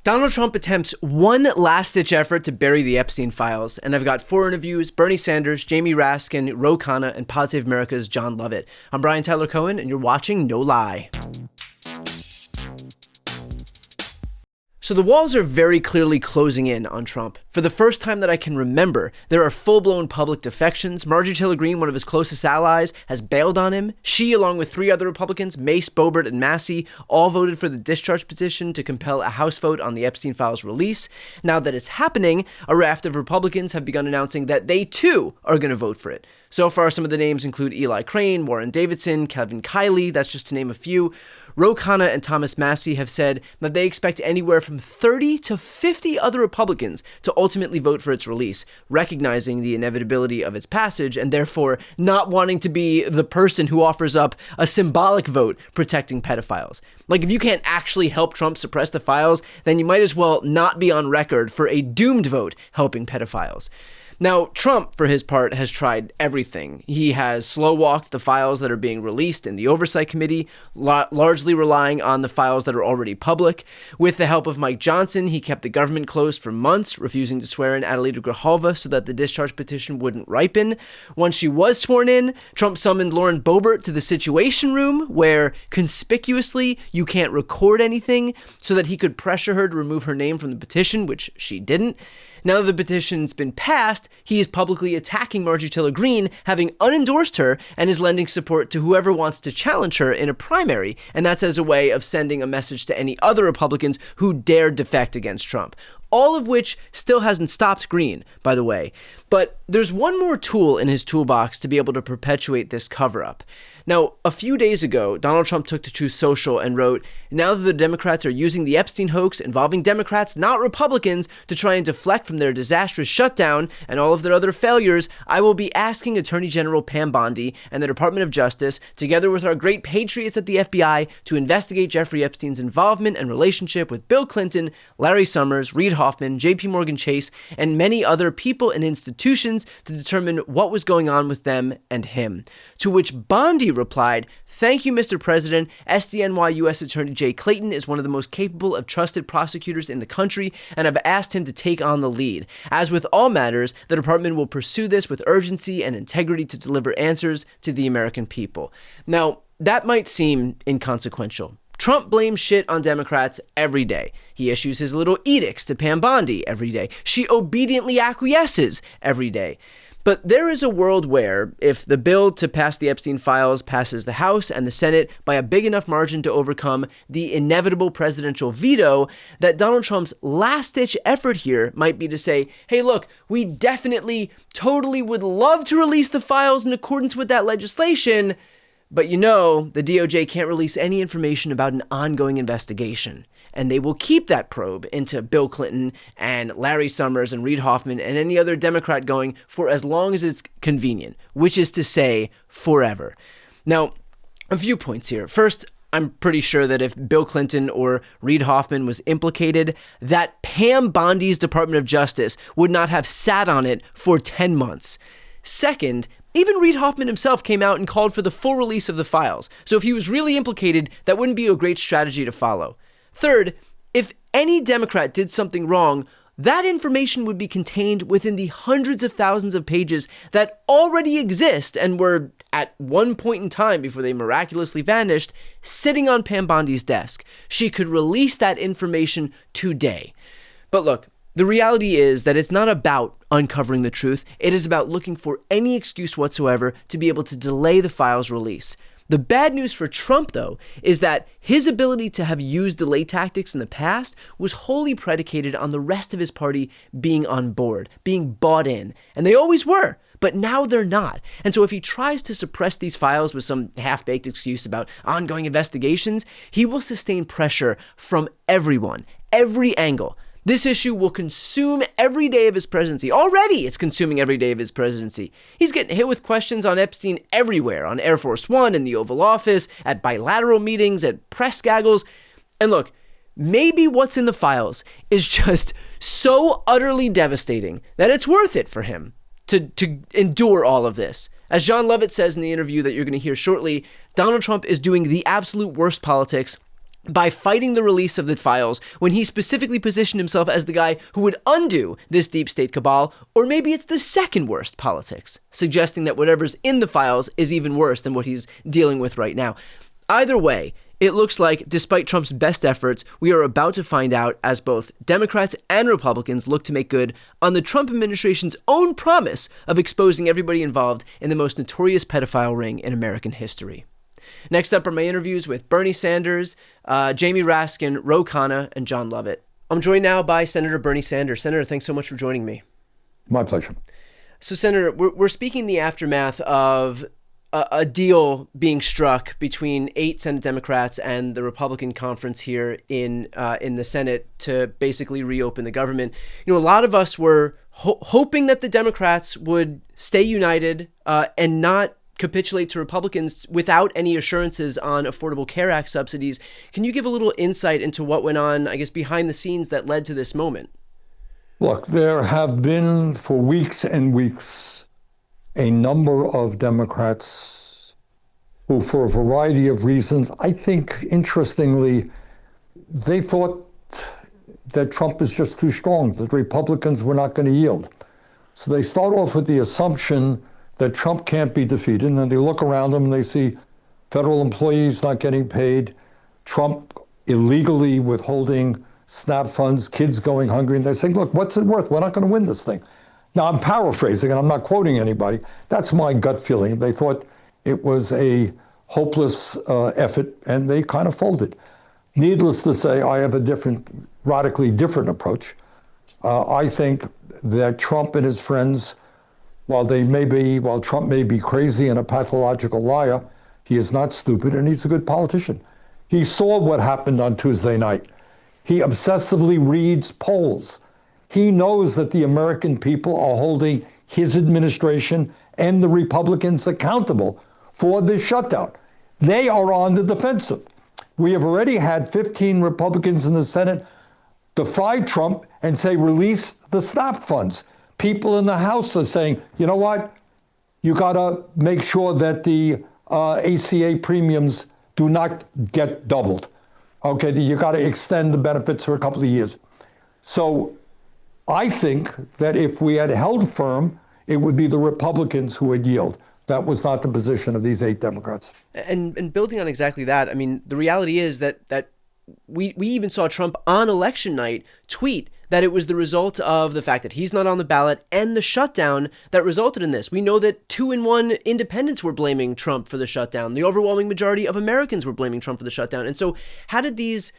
Donald Trump attempts one last-ditch effort to bury the Epstein Files, and I've got 4 interviews: Bernie Sanders, Jamie Raskin, Ro Khanna, and Pod Save America's John Lovett. I'm Brian Tyler Cohen, and you're watching No Lie. So the walls are very clearly closing in on Trump. For the first time that I can remember, there are full-blown public defections. Marjorie Taylor Greene, one of his closest allies, has bailed on him. She, along with 3 other Republicans, Mace, Boebert, and Massey, all voted for the discharge petition to compel a House vote on the Epstein Files release. Now that it's happening, a raft of Republicans have begun announcing that they too are going to vote for it. So far, some of the names include Eli Crane, Warren Davidson, Kevin Kiley, that's just to name a few. Ro Khanna and Thomas Massey have said that they expect anywhere from 30 to 50 other Republicans to ultimately vote for its release, recognizing the inevitability of its passage and therefore not wanting to be the person who offers up a symbolic vote protecting pedophiles. Like, if you can't actually help Trump suppress the files, then you might as well not be on record for a doomed vote helping pedophiles. Now, Trump, for his part, has tried everything. He has slow-walked the files that are being released in the Oversight Committee, largely relying on the files that are already public. With the help of Mike Johnson, he kept the government closed for months, refusing to swear in Adelita Grijalva so that the discharge petition wouldn't ripen. Once she was sworn in, Trump summoned Lauren Boebert to the Situation Room, where, conspicuously, you can't record anything, so that he could pressure her to remove her name from the petition, which she didn't. Now that the petition's been passed, he is publicly attacking Marjorie Taylor Greene, having unendorsed her, and is lending support to whoever wants to challenge her in a primary, and that's as a way of sending a message to any other Republicans who dare defect against Trump. All of which still hasn't stopped Greene, by the way. But there's one more tool in his toolbox to be able to perpetuate this cover-up. Now, a few days ago, Donald Trump took to Truth Social and wrote, "Now that the Democrats are using the Epstein hoax involving Democrats, not Republicans, to try and deflect from their disastrous shutdown and all of their other failures, I will be asking Attorney General Pam Bondi and the Department of Justice, together with our great patriots at the FBI, to investigate Jeffrey Epstein's involvement and relationship with Bill Clinton, Larry Summers, Reid Hoffman, JP Morgan Chase, and many other people and institutions to determine what was going on with them and him." To which Bondi replied, "Thank you, Mr. President. SDNY U.S. Attorney Jay Clayton is one of the most capable of trusted prosecutors in the country, and I've asked him to take on the lead. As with all matters, the department will pursue this with urgency and integrity to deliver answers to the American people." Now, that might seem inconsequential. Trump blames shit on Democrats every day. He issues his little edicts to Pam Bondi every day. She obediently acquiesces every day. But there is a world where, if the bill to pass the Epstein Files passes the House and the Senate by a big enough margin to overcome the inevitable presidential veto, that Donald Trump's last-ditch effort here might be to say, hey, look, we definitely, totally would love to release the files in accordance with that legislation, but you know, the DOJ can't release any information about an ongoing investigation. And they will keep that probe into Bill Clinton and Larry Summers and Reid Hoffman and any other Democrat going for as long as it's convenient, which is to say, forever. Now, a few points here. First, I'm pretty sure that if Bill Clinton or Reid Hoffman was implicated, that Pam Bondi's Department of Justice would not have sat on it for 10 months. Second, even Reid Hoffman himself came out and called for the full release of the files. So if he was really implicated, that wouldn't be a great strategy to follow. Third, if any Democrat did something wrong, that information would be contained within the hundreds of thousands of pages that already exist and were, at one point in time before they miraculously vanished, sitting on Pam Bondi's desk. She could release that information today. But look, the reality is that it's not about uncovering the truth. It is about looking for any excuse whatsoever to be able to delay the files' release. The bad news for Trump, though, is that his ability to have used delay tactics in the past was wholly predicated on the rest of his party being on board, being bought in. And they always were, but now they're not. And so if he tries to suppress these files with some half-baked excuse about ongoing investigations, he will sustain pressure from everyone, every angle. This issue will consume every day of his presidency. Already, it's consuming every day of his presidency. He's getting hit with questions on Epstein everywhere, on Air Force One, in the Oval Office, at bilateral meetings, at press gaggles. And look, maybe what's in the files is just so utterly devastating that it's worth it for him to endure all of this. As John Lovett says in the interview that you're going to hear shortly, Donald Trump is doing the absolute worst politics by fighting the release of the files when he specifically positioned himself as the guy who would undo this deep state cabal, or maybe it's the second worst politics, suggesting that whatever's in the files is even worse than what he's dealing with right now. Either way, it looks like, despite Trump's best efforts, we are about to find out as both Democrats and Republicans look to make good on the Trump administration's own promise of exposing everybody involved in the most notorious pedophile ring in American history. Next up are my interviews with Bernie Sanders, Jamie Raskin, Ro Khanna, and John Lovett. I'm joined now by Senator Bernie Sanders. Senator, thanks so much for joining me. My pleasure. So, Senator, we're speaking in the aftermath of a deal being struck between 8 Senate Democrats and the Republican conference here in the Senate to basically reopen the government. You know, a lot of us were hoping that the Democrats would stay united and not capitulate to Republicans without any assurances on Affordable Care Act subsidies. Can you give a little insight into what went on, I guess, behind the scenes that led to this moment? Look, there have been for weeks and weeks a number of Democrats who, for a variety of reasons, I think, interestingly, they thought that Trump is just too strong, that Republicans were not going to yield. So they start off with the assumption that Trump can't be defeated, and then they look around them and they see federal employees not getting paid, Trump illegally withholding SNAP funds, kids going hungry, and they say, look, what's it worth? We're not going to win this thing. Now, I'm paraphrasing, and I'm not quoting anybody. That's my gut feeling. They thought it was a hopeless effort, and they kind of folded. Needless to say, I have a radically different approach. I think that Trump and his friends, while Trump may be crazy and a pathological liar, he is not stupid, and he's a good politician. He saw what happened on Tuesday night. He obsessively reads polls. He knows that the American people are holding his administration and the Republicans accountable for this shutdown. They are on the defensive. We have already had 15 Republicans in the Senate defy Trump and say, release the SNAP funds. People in the House are saying, you know what? You got to make sure that the ACA premiums do not get doubled. Okay, you got to extend the benefits for a couple of years. So I think that if we had held firm, it would be the Republicans who would yield. That was not the position of these 8 Democrats. And building on exactly that, I mean, the reality is that we even saw Trump on election night tweet that it was the result of the fact that he's not on the ballot and the shutdown that resulted in this. We know that 2 in 1 independents were blaming Trump for the shutdown. The overwhelming majority of Americans were blaming Trump for the shutdown. And so how did these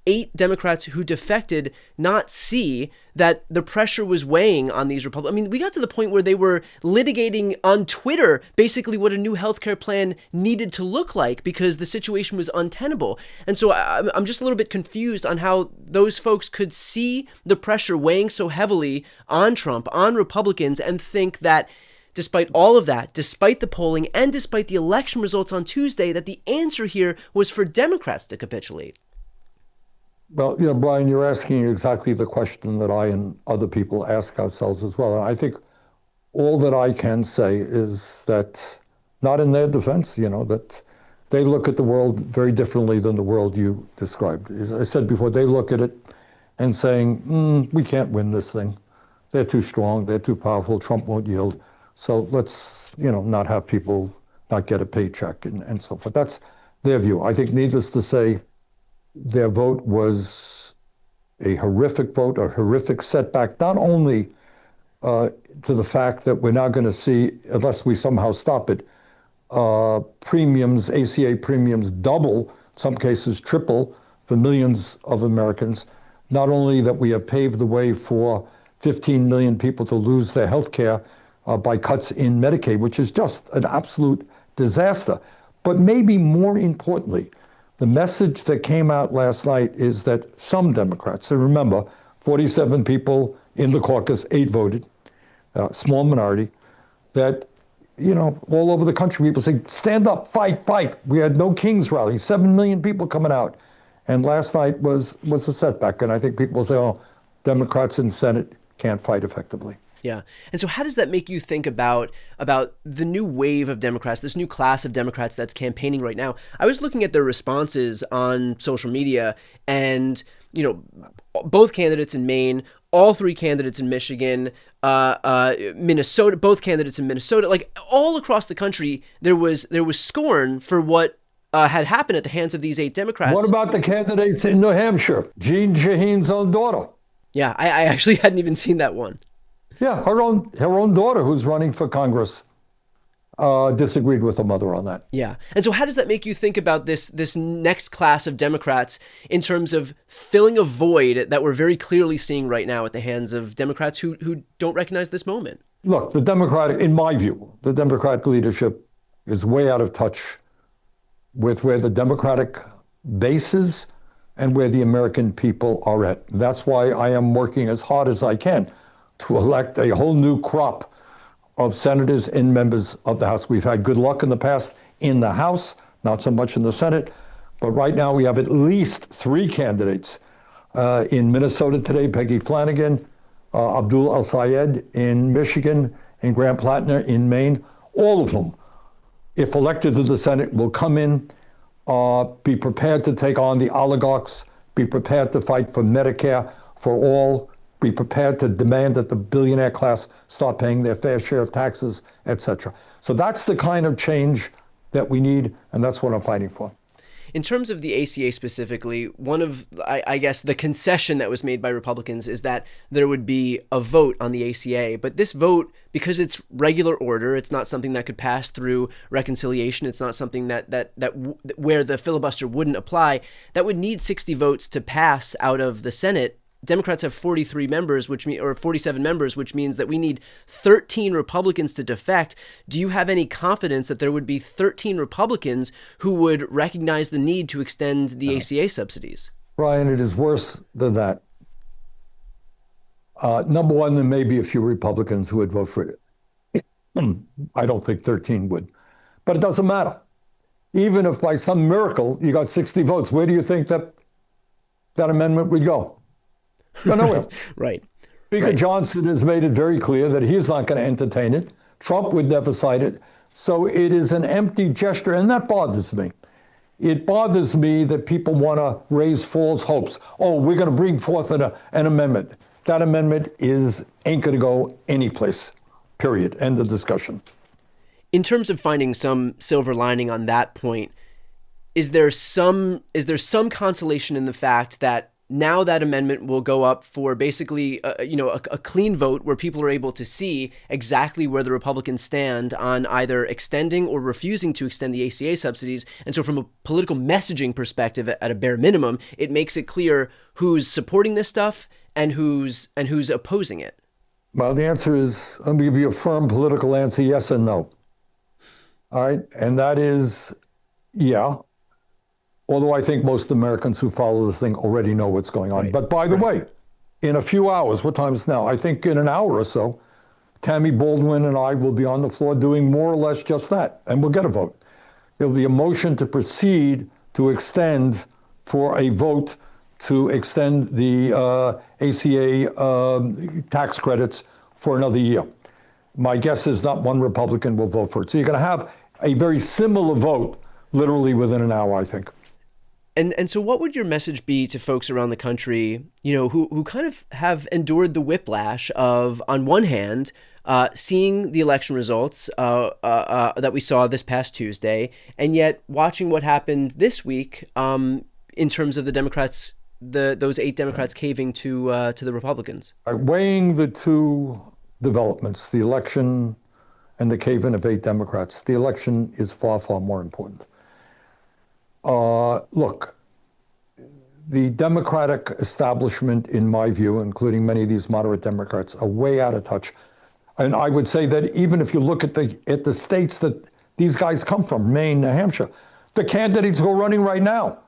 8 Democrats who defected not see that the pressure was weighing on these Republicans? I mean, we got to the point where they were litigating on Twitter basically what a new healthcare plan needed to look like because the situation was untenable. And so I'm just a little bit confused on how those folks could see the pressure weighing so heavily on Trump, on Republicans, and think that despite all of that, despite the polling, and despite the election results on Tuesday, that the answer here was for Democrats to capitulate. Well, Brian, you're asking exactly the question that I and other people ask ourselves as well. And I think all that I can say is that, not in their defense, that they look at the world very differently than the world you described. As I said before, they look at it and saying, we can't win this thing. They're too strong, they're too powerful, Trump won't yield. So let's, not have people not get a paycheck and so forth. That's their view. I think, needless to say, their vote was a horrific vote, a horrific setback, not only to the fact that we're now going to see, unless we somehow stop it, premiums, ACA premiums double, some cases triple for millions of Americans. Not only that we have paved the way for 15 million people to lose their health care by cuts in Medicaid, which is just an absolute disaster, but maybe more importantly, the message that came out last night is that some Democrats, and remember, 47 people in the caucus, 8 voted, small minority, that, all over the country, people say, stand up, fight, fight. We had no King's rally, 7 million people coming out. And last night was a setback. And I think people say, Democrats in Senate can't fight effectively. Yeah. And so how does that make you think about the new wave of Democrats, this new class of Democrats that's campaigning right now? I was looking at their responses on social media, and both candidates in Maine, all three candidates in Michigan, Minnesota, both candidates in Minnesota, like all across the country, there was scorn for what had happened at the hands of these 8 Democrats. What about the candidates in New Hampshire? Jean Shaheen's own daughter. Yeah, I actually hadn't even seen that one. Yeah, her own daughter, who's running for Congress, disagreed with her mother on that. Yeah. And so how does that make you think about this next class of Democrats in terms of filling a void that we're very clearly seeing right now at the hands of Democrats who don't recognize this moment? Look, in my view, the Democratic leadership is way out of touch with where the Democratic base is and where the American people are at. That's why I am working as hard as I can to elect a whole new crop of senators and members of the House. We've had good luck in the past in the House, not so much in the Senate, but right now we have at least 3 candidates. In Minnesota today, Peggy Flanagan, Abdul El-Sayed in Michigan, and Grant Plattner in Maine. All of them, if elected to the Senate, will come in, be prepared to take on the oligarchs, be prepared to fight for Medicare for all, be prepared to demand that the billionaire class start paying their fair share of taxes, etc. So that's the kind of change that we need, and that's what I'm fighting for. In terms of the ACA specifically, one of, I guess, the concession that was made by Republicans is that there would be a vote on the ACA. But this vote, because it's regular order, it's not something that could pass through reconciliation. It's not something that where the filibuster wouldn't apply. That would need 60 votes to pass out of the Senate. Democrats have 43 members, or 47 members, which means that we need 13 Republicans to defect. Do you have any confidence that there would be 13 Republicans who would recognize the need to extend the ACA subsidies? Brian, it is worse than that. Number one, there may be a few Republicans who would vote for it. I don't think 13 would, but it doesn't matter. Even if by some miracle you got 60 votes, where do you think that amendment would go? Nowhere. Right. Speaker Johnson has made it very clear that he's not going to entertain it. Trump would never sign it. So it is an empty gesture, and that bothers me. It bothers me that people want to raise false hopes. Oh, we're going to bring forth an amendment. That amendment ain't going to go anyplace, period. End of discussion. In terms of finding some silver lining on that point, is there some consolation in the fact that now that amendment will go up for basically, a clean vote where people are able to see exactly where the Republicans stand on either extending or refusing to extend the ACA subsidies. And so from a political messaging perspective, at a bare minimum, it makes it clear who's supporting this stuff and who's opposing it. Well, the answer is, let me give you a firm political answer, yes and no. All right. And that is, yeah. Although I think most Americans who follow this thing already know what's going on. Right. But by the way, in a few hours, what time is it now? I think in an hour or so, Tammy Baldwin and I will be on the floor doing more or less just that, and we'll get a vote. There'll be a motion to proceed to extend for a vote to extend the ACA tax credits for another year. My guess is not one Republican will vote for it. So you're going to have a very similar vote literally within an hour, I think. And so what would your message be to folks around the country, who kind of have endured the whiplash of, on one hand, seeing the election results that we saw this past Tuesday, and yet watching what happened this week in terms of the Democrats, those 8 Democrats caving to the Republicans? Weighing the two developments, the election and the cave-in of 8 Democrats, the election is far, far more important. Look, the Democratic establishment, in my view, including many of these moderate Democrats, are way out of touch. And I would say that even if you look at the states that these guys come from, Maine, New Hampshire, the candidates who are running right now,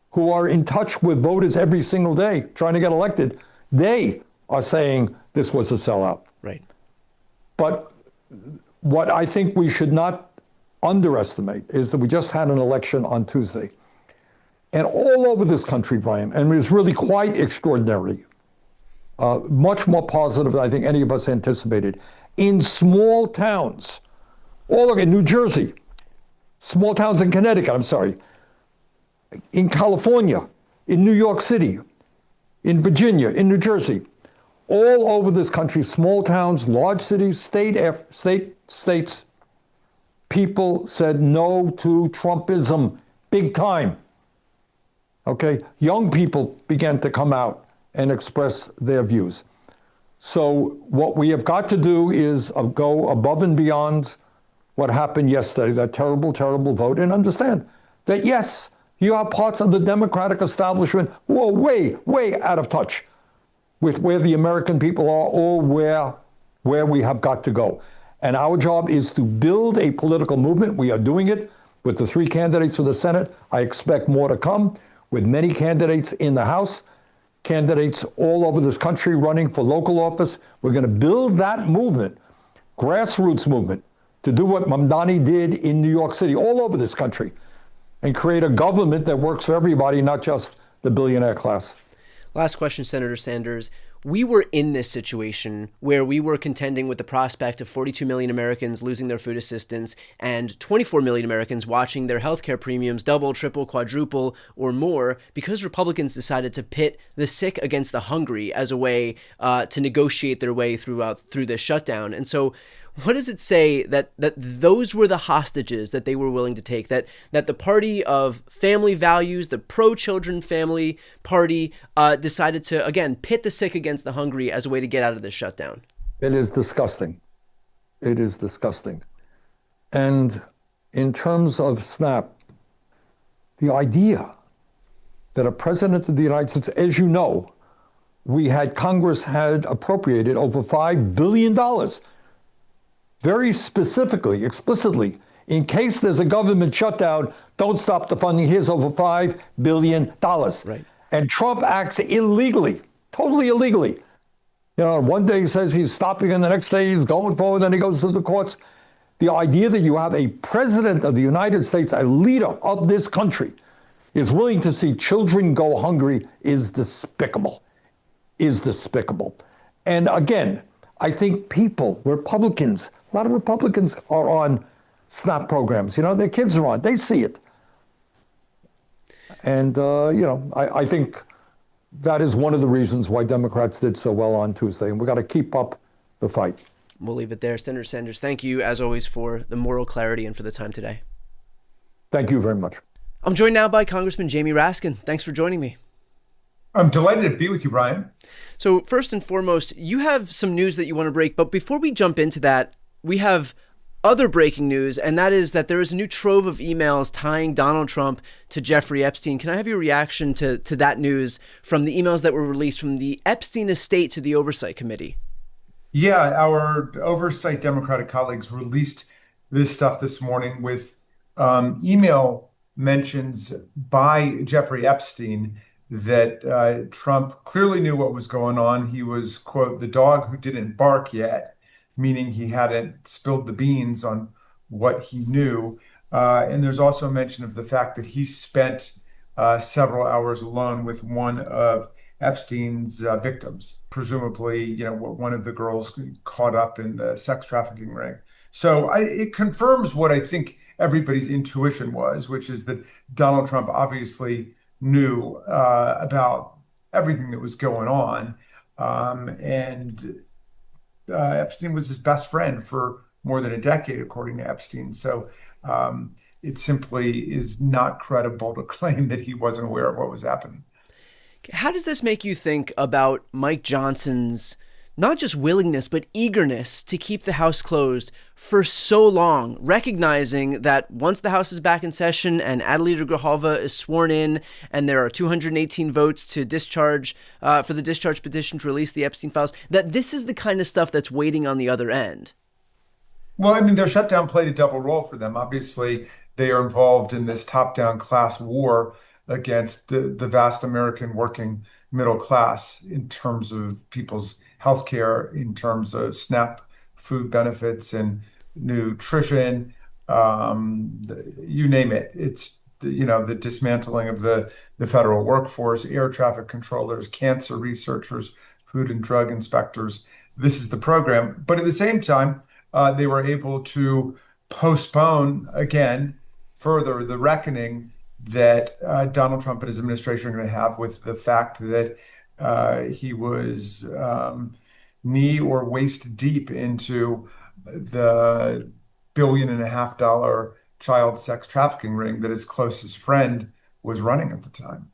who are in touch with voters every single day trying to get elected, they are saying this was a sellout. Right. But what I think we should not underestimate is that we just had an election on Tuesday. And all over this country, Brian, and it was really quite extraordinary, much more positive than I think any of us anticipated. In small towns, all over New Jersey, small towns in Connecticut, I'm sorry, in California, in New York City, in Virginia, in New Jersey, all over this country, small towns, large cities, states, people said no to Trumpism, big time. Okay, young people began to come out and express their views. So what we have got to do is go above and beyond what happened yesterday, that terrible, terrible vote, and understand that yes, you have parts of the Democratic establishment who are way, way out of touch with where the American people are or where we have got to go. And our job is to build a political movement. We are doing it with the 3 candidates for the Senate. I expect more to come with many candidates in the House, candidates all over this country running for local office. We're going to build that movement, grassroots movement, to do what Mamdani did in New York City, all over this country, and create a government that works for everybody, not just the billionaire class. Last question, Senator Sanders. We were in this situation where we were contending with the prospect of 42 million Americans losing their food assistance and 24 million Americans watching their healthcare premiums double, triple, quadruple, or more because Republicans decided to pit the sick against the hungry as a way to negotiate their way through this shutdown. And so what does it say that those were the hostages that they were willing to take, that the party of family values, the pro-children family party, decided to, again, pit the sick against the hungry as a way to get out of this shutdown? It is disgusting. It is disgusting. And in terms of SNAP, the idea that a president of the United States, as you know, Congress had appropriated over $5 billion very specifically, explicitly, in case there's a government shutdown, don't stop the funding. Here's over $5 billion. Right. And Trump acts illegally, totally illegally. You know, one day he says he's stopping, and the next day he's going forward, and he goes to the courts. The idea that you have a president of the United States, a leader of this country, is willing to see children go hungry is despicable, And again, I think Republicans, a lot of Republicans are on SNAP programs. You know, their kids are on. They see it. And, I think that is one of the reasons why Democrats did so well on Tuesday. And we've got to keep up the fight. We'll leave it there. Senator Sanders, thank you, as always, for the moral clarity and for the time today. Thank you very much. I'm joined now by Congressman Jamie Raskin. Thanks for joining me. I'm delighted to be with you, Brian. So first and foremost, you have some news that you want to break. But before we jump into that, we have other breaking news, and that is that there is a new trove of emails tying Donald Trump to Jeffrey Epstein. Can I have your reaction to that news from the emails that were released from the Epstein estate to the Oversight Committee? Yeah, our Oversight Democratic colleagues released this stuff this morning with email mentions by Jeffrey Epstein that Trump clearly knew what was going on. He was, quote, the dog who didn't bark yet, meaning he hadn't spilled the beans on what he knew. And there's also a mention of the fact that he spent several hours alone with one of Epstein's victims, presumably, one of the girls caught up in the sex trafficking ring. So it confirms what I think everybody's intuition was, which is that Donald Trump obviously knew about everything that was going on. And Epstein was his best friend for more than a decade, according to Epstein. So it simply is not credible to claim that he wasn't aware of what was happening. How does this make you think about Mike Johnson's not just willingness, but eagerness to keep the House closed for so long, recognizing that once the House is back in session and Adelita Grijalva is sworn in and there are 218 votes to discharge for the discharge petition to release the Epstein Files, that this is the kind of stuff that's waiting on the other end? Well, I mean, their shutdown played a double role for them. Obviously, they are involved in this top-down class war against the vast American working middle class in terms of people's healthcare, in terms of SNAP food benefits and nutrition, you name it. It's the dismantling of the federal workforce, air traffic controllers, cancer researchers, Food and Drug inspectors. This is the program. But at the same time, they were able to postpone again further the reckoning that Donald Trump and his administration are going to have with the fact that he was knee or waist deep into the $1.5 billion child sex trafficking ring that his closest friend was running at the time.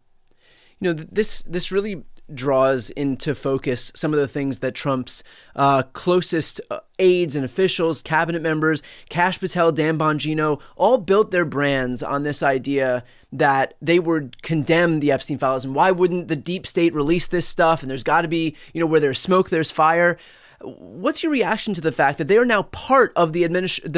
This really draws into focus some of the things that Trump's closest aides and officials, cabinet members, Kash Patel, Dan Bongino, all built their brands on this idea that they would condemn the Epstein Files. And why wouldn't the deep state release this stuff? And there's got to be, where there's smoke, there's fire. What's your reaction to the fact that they are now part of the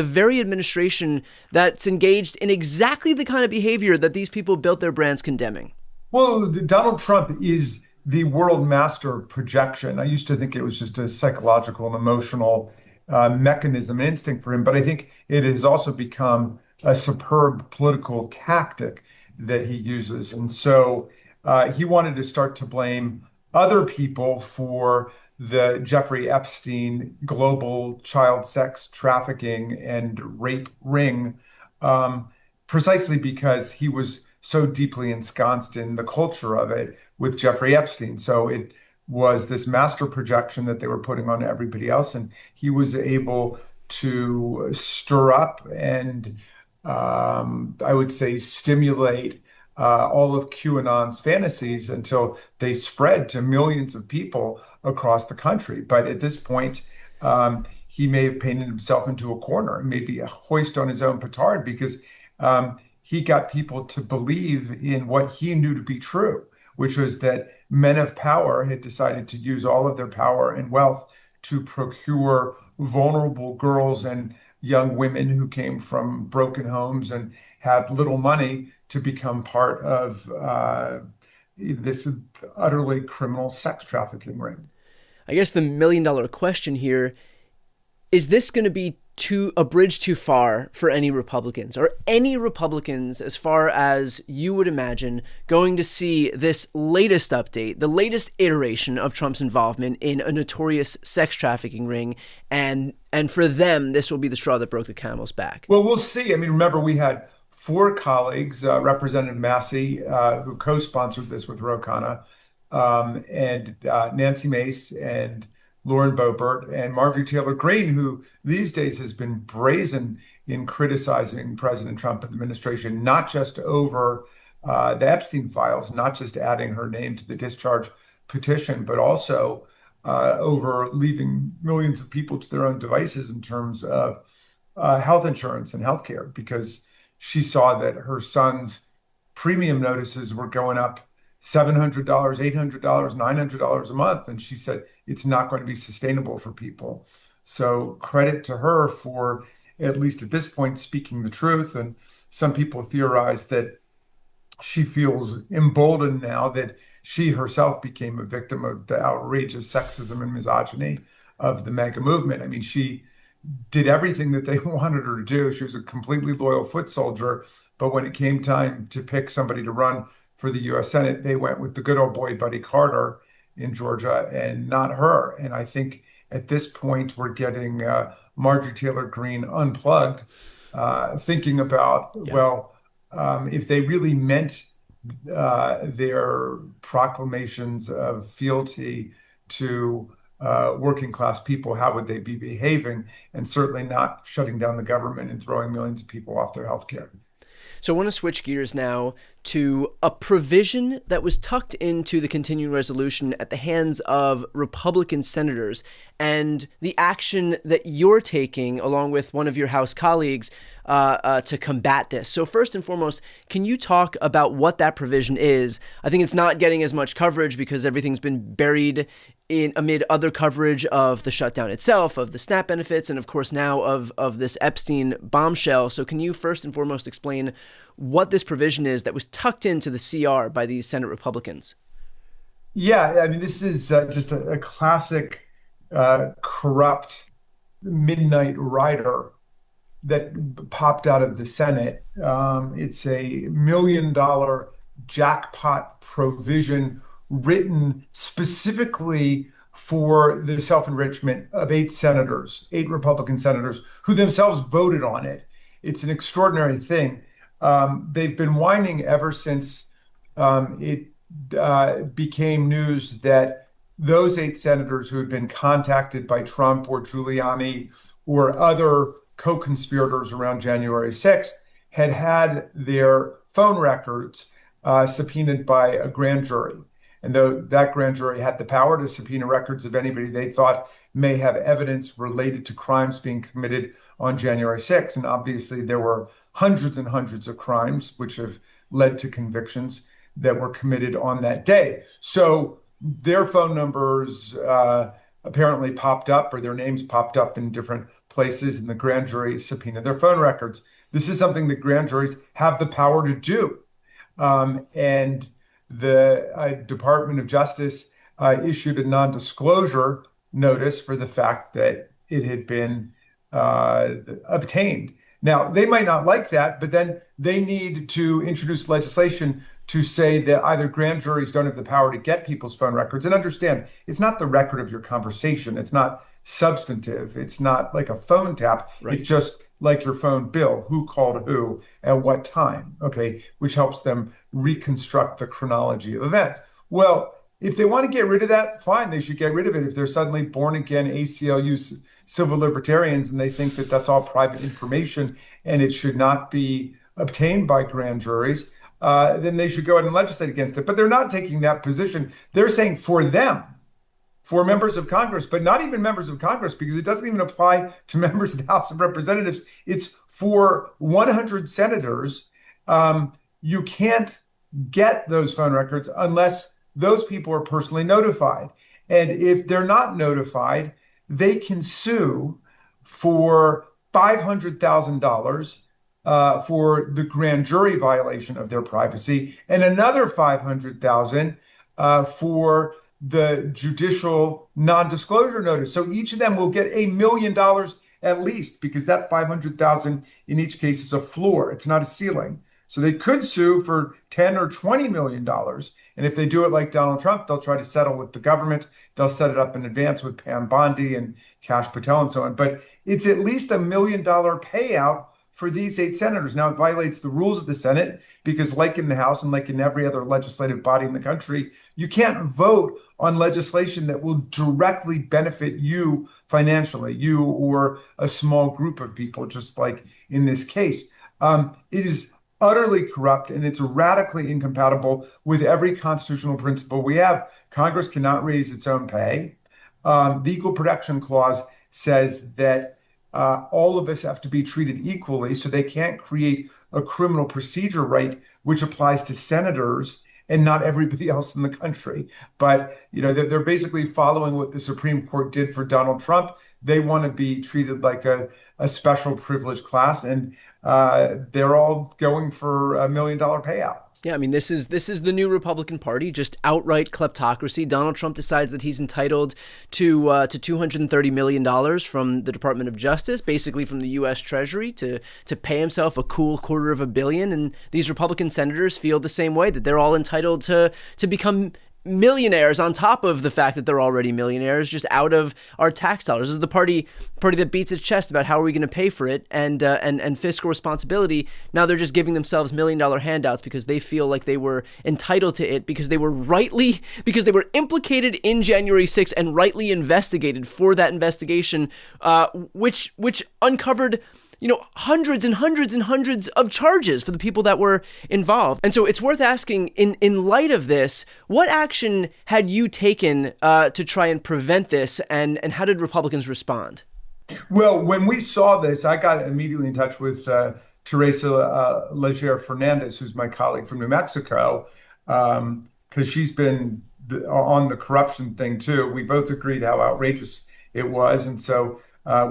very administration that's engaged in exactly the kind of behavior that these people built their brands condemning? Well, Donald Trump is the world master of projection. I used to think it was just a psychological and emotional mechanism and instinct for him, but I think it has also become a superb political tactic that he uses. And so he wanted to start to blame other people for the Jeffrey Epstein global child sex trafficking and rape ring, precisely because he was so deeply ensconced in the culture of it with Jeffrey Epstein. So it was this master projection that they were putting on everybody else. And he was able to stir up and I would say stimulate all of QAnon's fantasies until they spread to millions of people across the country. But at this point, he may have painted himself into a corner, maybe a hoist on his own petard, because he got people to believe in what he knew to be true, which was that men of power had decided to use all of their power and wealth to procure vulnerable girls and young women who came from broken homes and had little money to become part of this utterly criminal sex trafficking ring. I guess the $1 million question here, is this going to be a bridge too far for any Republicans? Or any Republicans, as far as you would imagine, going to see this latest update, the latest iteration of Trump's involvement in a notorious sex trafficking ring, and for them, this will be the straw that broke the camel's back? Well, we'll see. I mean, remember, we had 4 colleagues, Representative Massey, who co-sponsored this with Ro Khanna, and Nancy Mace and Lauren Boebert and Marjorie Taylor Greene, who these days has been brazen in criticizing President Trump and the administration, not just over the Epstein Files, not just adding her name to the discharge petition, but also over leaving millions of people to their own devices in terms of health insurance and healthcare, because she saw that her son's premium notices were going up $700, $800, $900 a month. And she said, it's not going to be sustainable for people. So credit to her for, at least at this point, speaking the truth. And some people theorize that she feels emboldened now that she herself became a victim of the outrageous sexism and misogyny of the MAGA movement. I mean, she did everything that they wanted her to do. She was a completely loyal foot soldier. But when it came time to pick somebody to run for the U.S. Senate, they went with the good old boy, Buddy Carter in Georgia, and not her. And I think at this point, we're getting Marjorie Taylor Greene unplugged, thinking about, if they really meant their proclamations of fealty to working class people, how would they be behaving? And certainly not shutting down the government and throwing millions of people off their health care. So I want to switch gears now to a provision that was tucked into the continuing resolution at the hands of Republican senators and the action that you're taking along with one of your House colleagues to combat this. So first and foremost, can you talk about what that provision is? I think it's not getting as much coverage because everything's been buried in amid other coverage of the shutdown itself, of the SNAP benefits, and of course now of this Epstein bombshell. So can you first and foremost explain what this provision is that was tucked into the CR by these Senate Republicans? Yeah, I mean, this is just a classic corrupt midnight rider that popped out of the Senate. It's a $1 million jackpot provision written specifically for the self-enrichment of 8 senators, 8 Republican senators who themselves voted on it. It's an extraordinary thing. They've been whining ever since it became news that those 8 senators who had been contacted by Trump or Giuliani or other co-conspirators around January 6th had their phone records subpoenaed by a grand jury. And though that grand jury had the power to subpoena records of anybody they thought may have evidence related to crimes being committed on January 6th, and obviously there were hundreds and hundreds of crimes which have led to convictions that were committed on that day. So their phone numbers apparently popped up, or their names popped up in different places, and the grand jury subpoenaed their phone records. This is something that grand juries have the power to do. And the Department of Justice issued a non-disclosure notice for the fact that it had been obtained. Now, they might not like that, but then they need to introduce legislation to say that either grand juries don't have the power to get people's phone records. And understand, it's not the record of your conversation. It's not substantive. It's not like a phone tap. Right. It's just like your phone bill, who called who at what time, okay, which helps them reconstruct the chronology of events. Well, if they want to get rid of that, fine, they should get rid of it. If they're suddenly born again ACLU civil libertarians and they think that that's all private information and it should not be obtained by grand juries, then they should go ahead and legislate against it. But they're not taking that position. They're saying for them, for members of Congress, but not even members of Congress, because it doesn't even apply to members of the House of Representatives. It's for 100 senators. You can't get those phone records unless those people are personally notified. And if they're not notified, they can sue for $500,000 for the grand jury violation of their privacy, and another $500,000 for the judicial non-disclosure notice. So each of them will get $1 million at least, because that $500,000 in each case is a floor. It's not a ceiling. So they could sue for $10 or $20 million. And if they do it like Donald Trump, they'll try to settle with the government. They'll set it up in advance with Pam Bondi and Kash Patel and so on. But it's at least $1 million payout for these 8 senators. Now, it violates the rules of the Senate because, like in the House and like in every other legislative body in the country, you can't vote on legislation that will directly benefit you financially, you or a small group of people, just like in this case. It is utterly corrupt, and it's radically incompatible with every constitutional principle we have. Congress cannot raise its own pay. The Equal Protection Clause says that all of us have to be treated equally, so they can't create a criminal procedure right which applies to senators and not everybody else in the country. But they're basically following what the Supreme Court did for Donald Trump. They want to be treated like a special privileged class, and they're all going for $1 million payout. Yeah, I mean, this is the new Republican Party, just outright kleptocracy. Donald Trump decides that he's entitled to $230 million from the Department of Justice, basically from the U.S. Treasury, to pay himself a cool $250 million. And these Republican senators feel the same way, that they're all entitled to become millionaires on top of the fact that they're already millionaires, just out of our tax dollars. This is the party that beats its chest about how are we going to pay for it and fiscal responsibility. Now they're just giving themselves $1 million handouts because they feel like they were entitled to it because they were implicated in January 6th and rightly investigated for that investigation, which uncovered hundreds and hundreds and hundreds of charges for the people that were involved. And so it's worth asking, in light of this, what action had you taken to try and prevent this, and how did Republicans respond? Well, when we saw this, I got immediately in touch with Teresa Leger Fernandez, who's my colleague from New Mexico, because she's been on the corruption thing too. We both agreed how outrageous it was. And so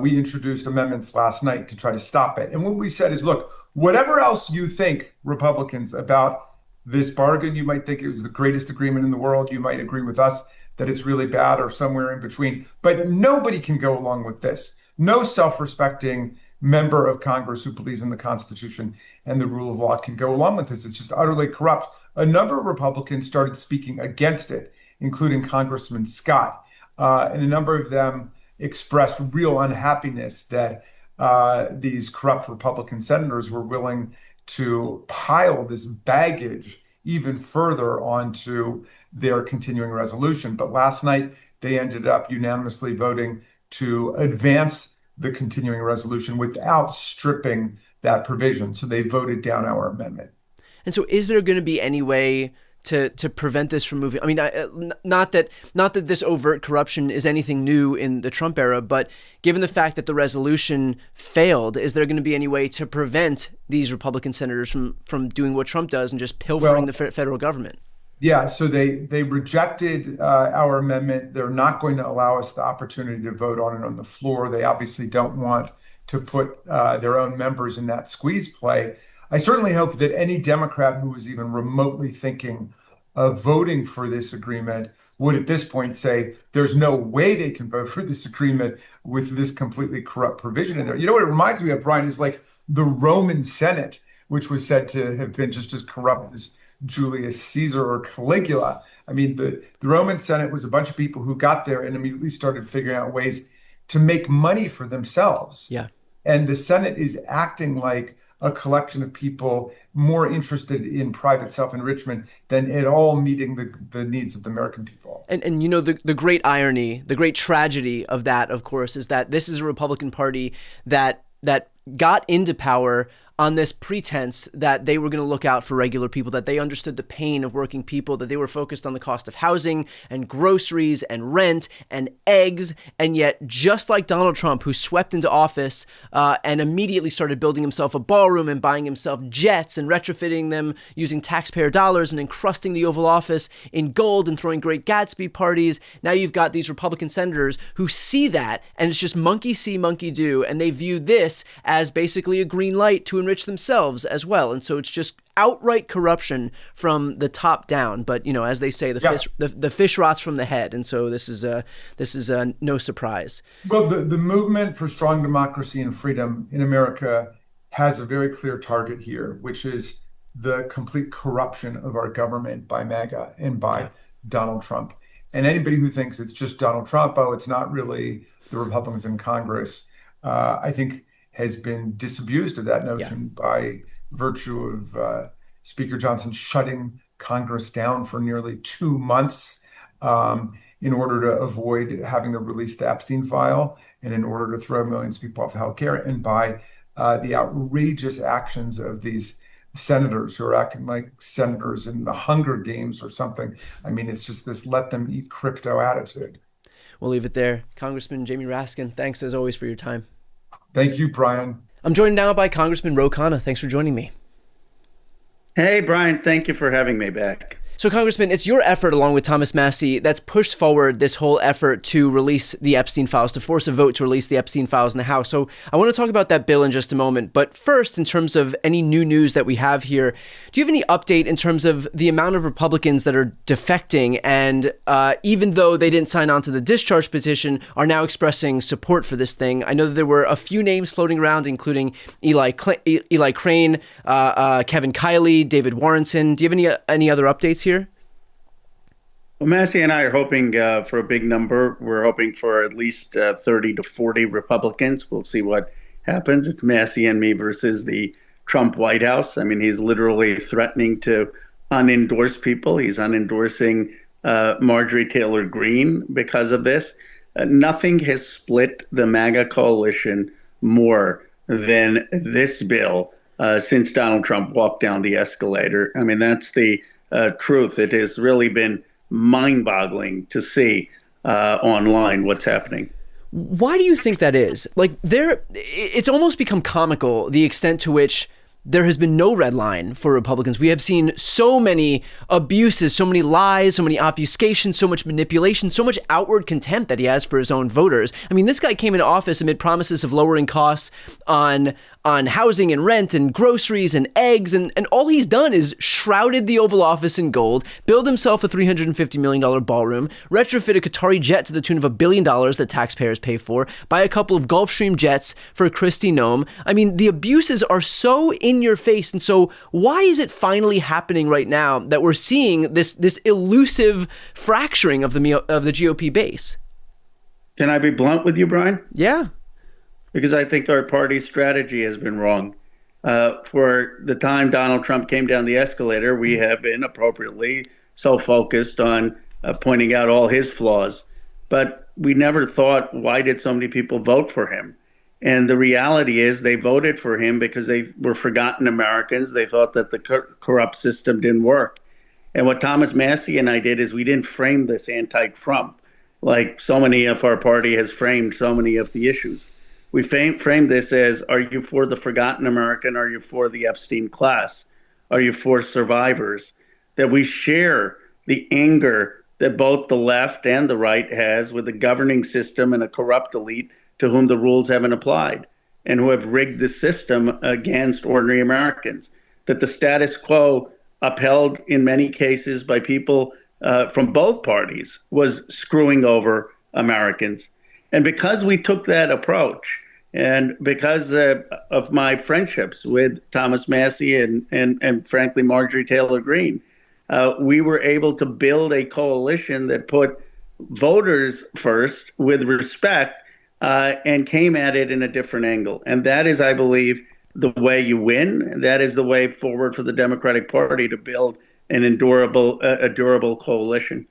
we introduced amendments last night to try to stop it. And what we said is, look, whatever else you think, Republicans, about this bargain, you might think it was the greatest agreement in the world. You might agree with us that it's really bad or somewhere in between. But nobody can go along with this. No self-respecting member of Congress who believes in the Constitution and the rule of law can go along with this. It's just utterly corrupt. A number of Republicans started speaking against it, including Congressman Scott. and a number of them expressed real unhappiness that these corrupt Republican senators were willing to pile this baggage even further onto their continuing resolution. But last night, they ended up unanimously voting to advance the continuing resolution without stripping that provision. So they voted down our amendment. And so is there going to be any way to prevent this from moving? I mean, not that this overt corruption is anything new in the Trump era, but given the fact that the resolution failed, is there going to be any way to prevent these Republican senators from doing what Trump does and just pilfering the federal government? Yeah, so they rejected our amendment. They're not going to allow us the opportunity to vote on it on the floor. They obviously don't want to put their own members in that squeeze play. I certainly hope that any Democrat who was even remotely thinking of voting for this agreement would at this point say there's no way they can vote for this agreement with this completely corrupt provision in there. You know what it reminds me of, Brian, is like the Roman Senate, which was said to have been just as corrupt as Julius Caesar or Caligula. I mean, the Roman Senate was a bunch of people who got there and immediately started figuring out ways to make money for themselves. Yeah. And the Senate is acting like a collection of people more interested in private self-enrichment than at all meeting the needs of the American people. And you know, the great irony, the great tragedy of that, of course, is that this is a Republican Party that got into power on this pretense that they were going to look out for regular people, that they understood the pain of working people, that they were focused on the cost of housing and groceries and rent and eggs. And yet, just like Donald Trump, who swept into office and immediately started building himself a ballroom and buying himself jets and retrofitting them using taxpayer dollars and encrusting the Oval Office in gold and throwing Great Gatsby parties, now you've got these Republican senators who see that, and it's just monkey see, monkey do, and they view this as basically a green light to enrich themselves as well. And so it's just outright corruption from the top down. But, you know, as they say, the fish rots from the head. And so this is no surprise. Well, the movement for strong democracy and freedom in America has a very clear target here, which is the complete corruption of our government by MAGA and by Donald Trump. And anybody who thinks it's just Donald Trump, it's not really the Republicans in Congress, I think has been disabused of that notion by virtue of Speaker Johnson shutting Congress down for nearly 2 months in order to avoid having to release the Epstein file and in order to throw millions of people off health care, and by the outrageous actions of these senators who are acting like senators in the Hunger Games or something. I mean, it's just this let them eat crypto attitude. We'll leave it there. Congressman Jamie Raskin, thanks as always for your time. Thank you, Brian. I'm joined now by Congressman Ro Khanna. Thanks for joining me. Hey, Brian, thank you for having me back. So, Congressman, it's your effort, along with Thomas Massie, that's pushed forward this whole effort to release the Epstein Files, to force a vote to release the Epstein Files in the House. So I want to talk about that bill in just a moment. But first, in terms of any new news that we have here, do you have any update in terms of the amount of Republicans that are defecting and even though they didn't sign on to the discharge petition, are now expressing support for this thing? I know that there were a few names floating around, including Eli Crane, Kevin Kiley, David Warrenson. Do you have any other updates here? Well, Massie and I are hoping for a big number. We're hoping for at least 30 to 40 Republicans. We'll see what happens. It's Massie and me versus the Trump White House. I mean, he's literally threatening to unendorse people. He's unendorsing Marjorie Taylor Greene because of this. Nothing has split the MAGA coalition more than this bill since Donald Trump walked down the escalator. I mean, that's the truth. It has really been mind-boggling to see online what's happening. Why do you think that is? Like, it's almost become comical, the extent to which there has been no red line for Republicans. We have seen so many abuses, so many lies, so many obfuscations, so much manipulation, so much outward contempt that he has for his own voters. I mean, this guy came into office amid promises of lowering costs on housing and rent and groceries and eggs, and all he's done is shrouded the Oval Office in gold, build himself a $350 million ballroom, retrofit a Qatari jet to the tune of $1 billion that taxpayers pay for, buy a couple of Gulfstream jets for Kristi Noem. I mean, the abuses are so in your face, and so why is it finally happening right now that we're seeing this elusive fracturing of the GOP base? Can I be blunt with you, Brian? Yeah. Because I think our party's strategy has been wrong. For the time Donald Trump came down the escalator, we have been appropriately so focused on pointing out all his flaws. But we never thought, why did so many people vote for him? And the reality is they voted for him because they were forgotten Americans. They thought that the corrupt system didn't work. And what Thomas Massie and I did is we didn't frame this anti-Trump like so many of our party has framed so many of the issues. We framed this as, are you for the forgotten American? Are you for the Epstein class? Are you for survivors? That we share the anger that both the left and the right has with the governing system and a corrupt elite to whom the rules haven't applied and who have rigged the system against ordinary Americans. That the status quo, upheld in many cases by people from both parties, was screwing over Americans. And because we took that approach, and because of my friendships with Thomas Massie and frankly, Marjorie Taylor Greene, we were able to build a coalition that put voters first with respect and came at it in a different angle. And that is, I believe, the way you win. And that is the way forward for the Democratic Party to build an a durable coalition.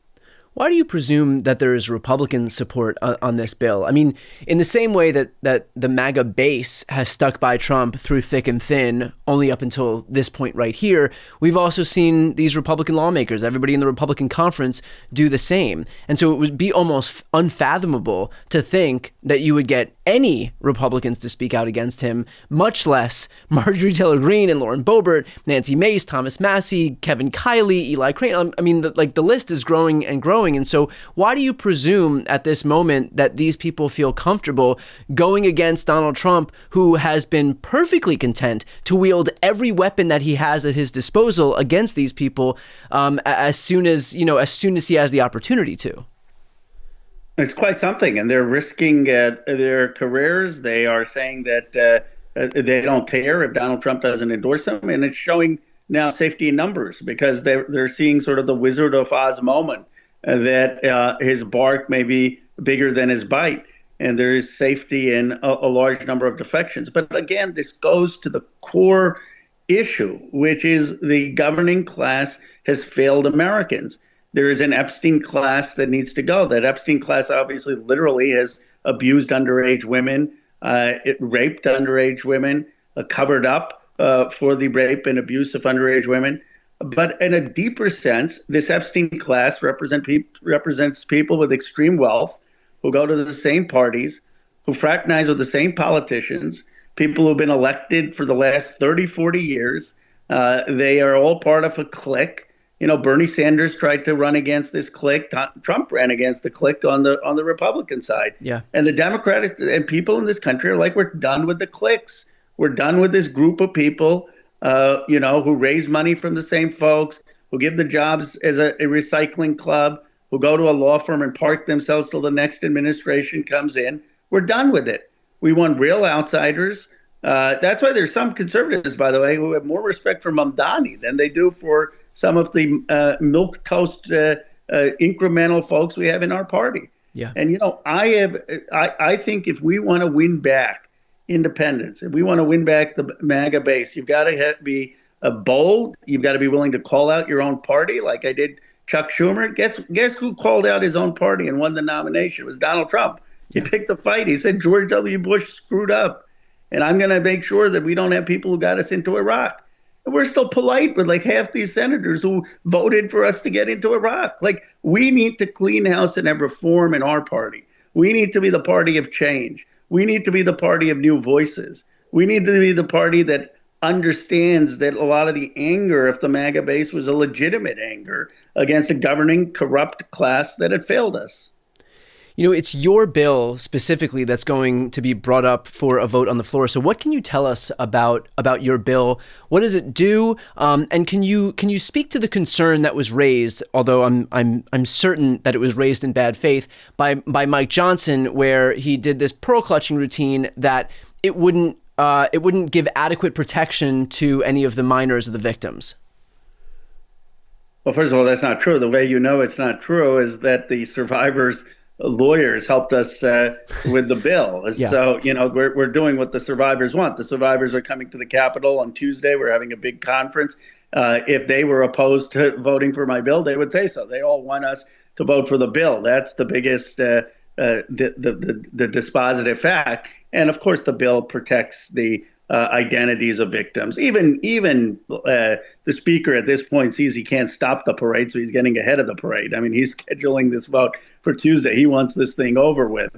Why do you presume that there is Republican support on this bill? I mean, in the same way that the MAGA base has stuck by Trump through thick and thin, only up until this point right here, we've also seen these Republican lawmakers, everybody in the Republican conference, do the same. And so it would be almost unfathomable to think that you would get any Republicans to speak out against him, much less Marjorie Taylor Greene and Lauren Boebert, Nancy Mace, Thomas Massie, Kevin Kiley, Eli Crane. I mean, the list is growing and growing. And so why do you presume at this moment that these people feel comfortable going against Donald Trump, who has been perfectly content to wield every weapon that he has at his disposal against these people as soon as he has the opportunity to? It's quite something, and they're risking their careers. They are saying that they don't care if Donald Trump doesn't endorse them, and it's showing now safety in numbers because they're seeing sort of the Wizard of Oz moment that his bark may be bigger than his bite, and there is safety in a large number of defections. But again, this goes to the core issue, which is the governing class has failed Americans. There is an Epstein class that needs to go. That Epstein class obviously literally has abused underage women, it raped underage women, covered up for the rape and abuse of underage women. But in a deeper sense, this Epstein class represents people with extreme wealth who go to the same parties, who fraternize with the same politicians, people who've been elected for the last 30, 40 years. They are all part of a clique. You know, Bernie Sanders tried to run against this clique. Trump ran against the clique on the Republican side. Yeah. And the Democratic and people in this country are like, we're done with the cliques. We're done with this group of people, who raise money from the same folks, who give the jobs as a recycling club, who go to a law firm and park themselves till the next administration comes in. We're done with it. We want real outsiders. That's why there's some conservatives, by the way, who have more respect for Mamdani than they do for some of the milquetoast incremental folks we have in our party. Yeah. And, I think if we want to win back independence, if we want to win back the MAGA base, you've got to be bold. You've got to be willing to call out your own party, like I did Chuck Schumer. Guess who called out his own party and won the nomination? It was Donald Trump. He picked the fight. He said George W. Bush screwed up, and I'm going to make sure that we don't have people who got us into Iraq. And we're still polite with like half these senators who voted for us to get into Iraq. Like, we need to clean house and have reform in our party. We need to be the party of change. We need to be the party of new voices. We need to be the party that understands that a lot of the anger of the MAGA base was a legitimate anger against a governing corrupt class that had failed us. You know, it's your bill specifically that's going to be brought up for a vote on the floor. So what can you tell us about your bill? What does it do? And can you speak to the concern that was raised, although I'm certain that it was raised in bad faith, by Mike Johnson, where he did this pearl clutching routine that it wouldn't give adequate protection to any of the minors or the victims? Well, first of all, that's not true. The way you know it's not true is that the survivors lawyers helped us with the bill. Yeah. So, we're doing what the survivors want. The survivors are coming to the Capitol on Tuesday. We're having a big conference. If they were opposed to voting for my bill, they would say so. They all want us to vote for the bill. That's the biggest, the dispositive fact. And of course, the bill protects the identities of victims. Even the speaker at this point sees he can't stop the parade, so he's getting ahead of the parade. I mean, he's scheduling this vote for Tuesday. He wants this thing over with.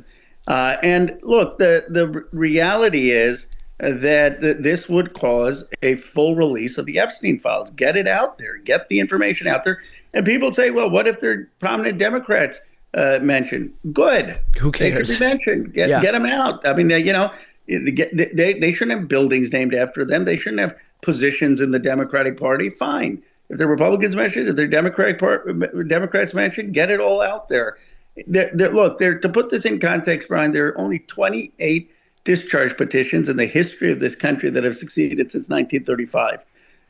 And look, the reality is that this would cause a full release of the Epstein Files. Get it out there. Get the information out there. And people say, well, what if they're prominent Democrats mentioned? Good. Who cares? They should be mentioned. Get them out. I mean, they shouldn't have buildings named after them. They shouldn't have positions in the Democratic Party. Fine. If they're Republicans mentioned, if they're Democrats mentioned, get it all out there. Look, to put this in context, Brian, there are only 28 discharge petitions in the history of this country that have succeeded since 1935.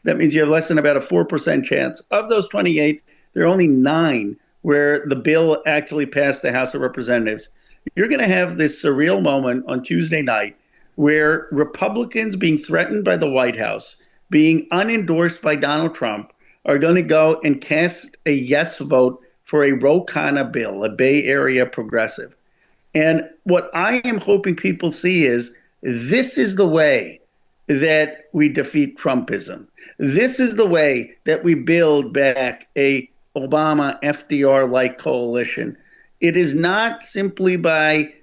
That means you have less than about a 4% chance. Of those 28, there are only 9 where the bill actually passed the House of Representatives. You're going to have this surreal moment on Tuesday night where Republicans being threatened by the White House, being unendorsed by Donald Trump, are going to go and cast a yes vote for a Ro Khanna bill, a Bay Area progressive. And what I am hoping people see is this is the way that we defeat Trumpism. This is the way that we build back a Obama FDR-like coalition. It is not simply by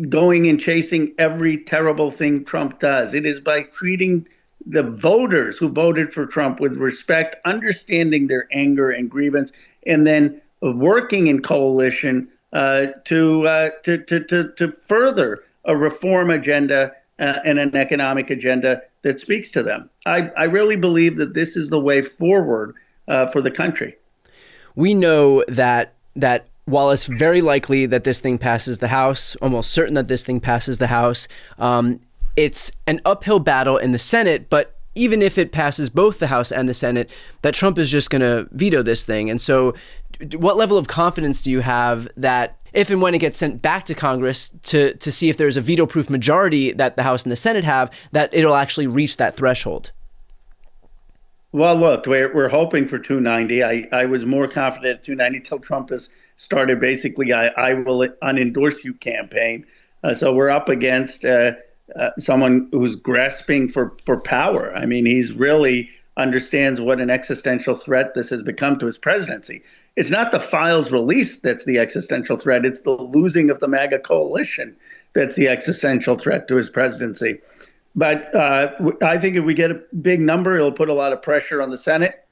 going and chasing every terrible thing Trump does. It is by treating the voters who voted for Trump with respect, understanding their anger and grievance, and then working in coalition to further a reform agenda and an economic agenda that speaks to them. I really believe that this is the way forward for the country. We know that while it's very likely that this thing passes the House, almost certain that this thing passes the House, it's an uphill battle in the Senate, but even if it passes both the House and the Senate, that Trump is just going to veto this thing. And so what level of confidence do you have that if and when it gets sent back to Congress to see if there's a veto-proof majority that the House and the Senate have, that it'll actually reach that threshold? Well, look, we're hoping for 290. I was more confident at 290 till Trump has started basically I will unendorse you campaign. So we're up against someone who's grasping for power. I mean, he's really understands what an existential threat this has become to his presidency. It's not the files released that's the existential threat. It's the losing of the MAGA coalition that's the existential threat to his presidency. But I think if we get a big number, it'll put a lot of pressure on the Senate.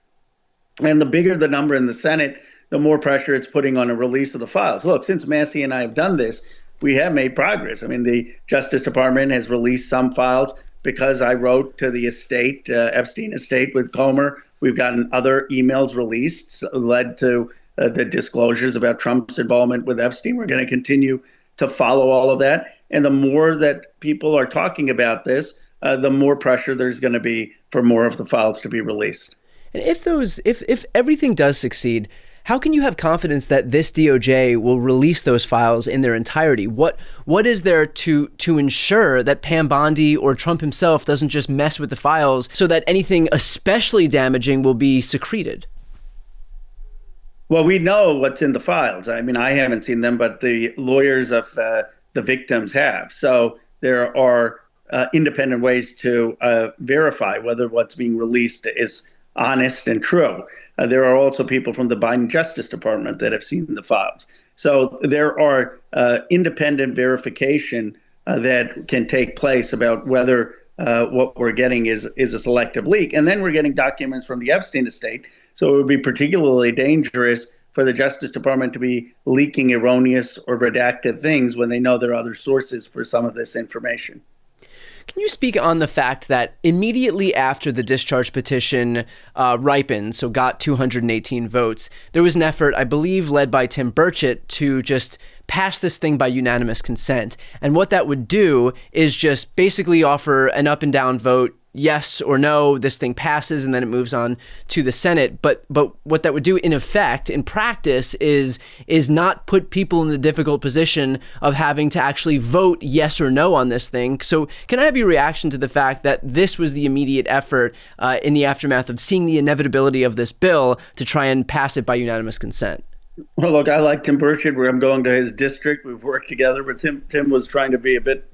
And the bigger the number in the Senate, the more pressure it's putting on a release of the files. Look, since Massey and I have done this, we have made progress. I mean, the Justice Department has released some files because I wrote to the estate, Epstein estate with Comer. We've gotten other emails released, led to the disclosures about Trump's involvement with Epstein. We're going to continue to follow all of that. And the more that people are talking about this, the more pressure there's going to be for more of the files to be released. And if everything does succeed, how can you have confidence that this DOJ will release those files in their entirety? What is there to ensure that Pam Bondi or Trump himself doesn't just mess with the files so that anything especially damaging will be secreted? Well, we know what's in the files. I mean, I haven't seen them, but the lawyers of the victims have. So there are independent ways to verify whether what's being released is honest and true. There are also people from the Biden Justice Department that have seen the files. So there are independent verification that can take place about whether what we're getting is a selective leak. And then we're getting documents from the Epstein estate. So it would be particularly dangerous for the Justice Department to be leaking erroneous or redacted things when they know there are other sources for some of this information. Can you speak on the fact that immediately after the discharge petition ripened, so got 218 votes, there was an effort, I believe, led by Tim Burchett to just pass this thing by unanimous consent. And what that would do is just basically offer an up and down vote. yes or no, this thing passes and then it moves on to the Senate. But what that would do in effect, in practice, is not put people in the difficult position of having to actually vote yes or no on this thing. So can I have your reaction to the fact that this was the immediate effort in the aftermath of seeing the inevitability of this bill to try and pass it by unanimous consent? Well, look, I like Tim Burchett, where I'm going to his district. We've worked together, but Tim was trying to be a bit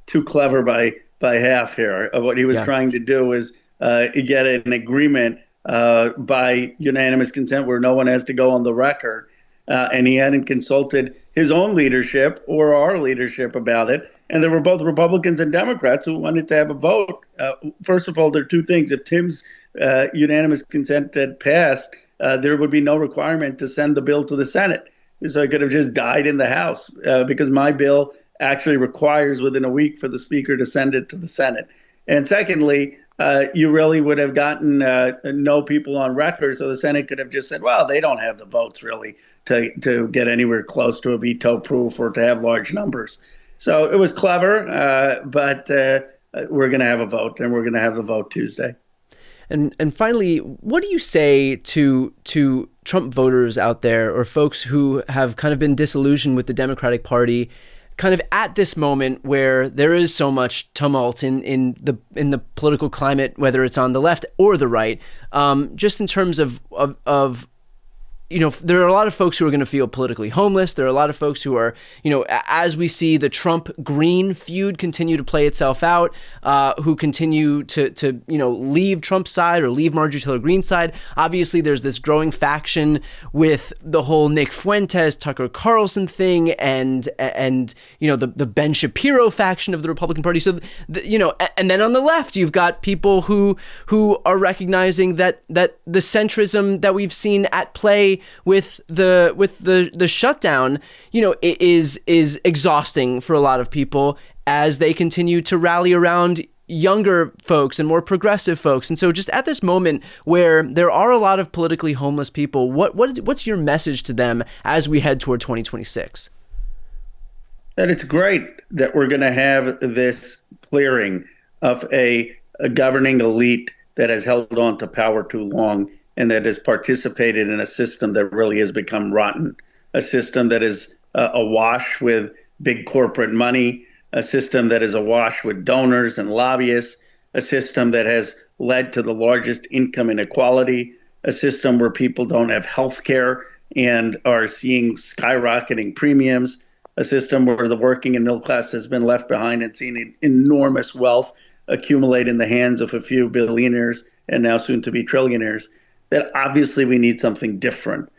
too clever by half here. What he was trying to do is get an agreement by unanimous consent where no one has to go on the record. And he hadn't consulted his own leadership or our leadership about it. And there were both Republicans and Democrats who wanted to have a vote. First of all, there are two things. If Tim's unanimous consent had passed, there would be no requirement to send the bill to the Senate. So it could have just died in the House because my bill actually requires within a week for the Speaker to send it to the Senate. And secondly, you really would have gotten no people on record. So the Senate could have just said, well, they don't have the votes really to get anywhere close to a veto proof or to have large numbers. So it was clever, but we're going to have a vote, and we're going to have the vote Tuesday. And finally, what do you say to Trump voters out there, or folks who have kind of been disillusioned with the Democratic Party, kind of at this moment where there is so much tumult in the political climate, whether it's on the left or the right, just in terms of there are a lot of folks who are going to feel politically homeless. There are a lot of folks who are, as we see the Trump-Green feud continue to play itself out, who continue to leave Trump's side or leave Marjorie Taylor Greene's side. Obviously, there's this growing faction with the whole Nick Fuentes, Tucker Carlson thing, and the Ben Shapiro faction of the Republican Party. So, and then on the left, you've got people who are recognizing that the centrism that we've seen at play with the shutdown, is exhausting for a lot of people as they continue to rally around younger folks and more progressive folks. And so just at this moment where there are a lot of politically homeless people, what's your message to them as we head toward 2026? That it's great that we're going to have this clearing of a governing elite that has held on to power too long and that has participated in a system that really has become rotten, a system that is awash with big corporate money, a system that is awash with donors and lobbyists, a system that has led to the largest income inequality, a system where people don't have health care and are seeing skyrocketing premiums, a system where the working and middle class has been left behind and seen enormous wealth accumulate in the hands of a few billionaires and now soon to be trillionaires. That obviously we need something different.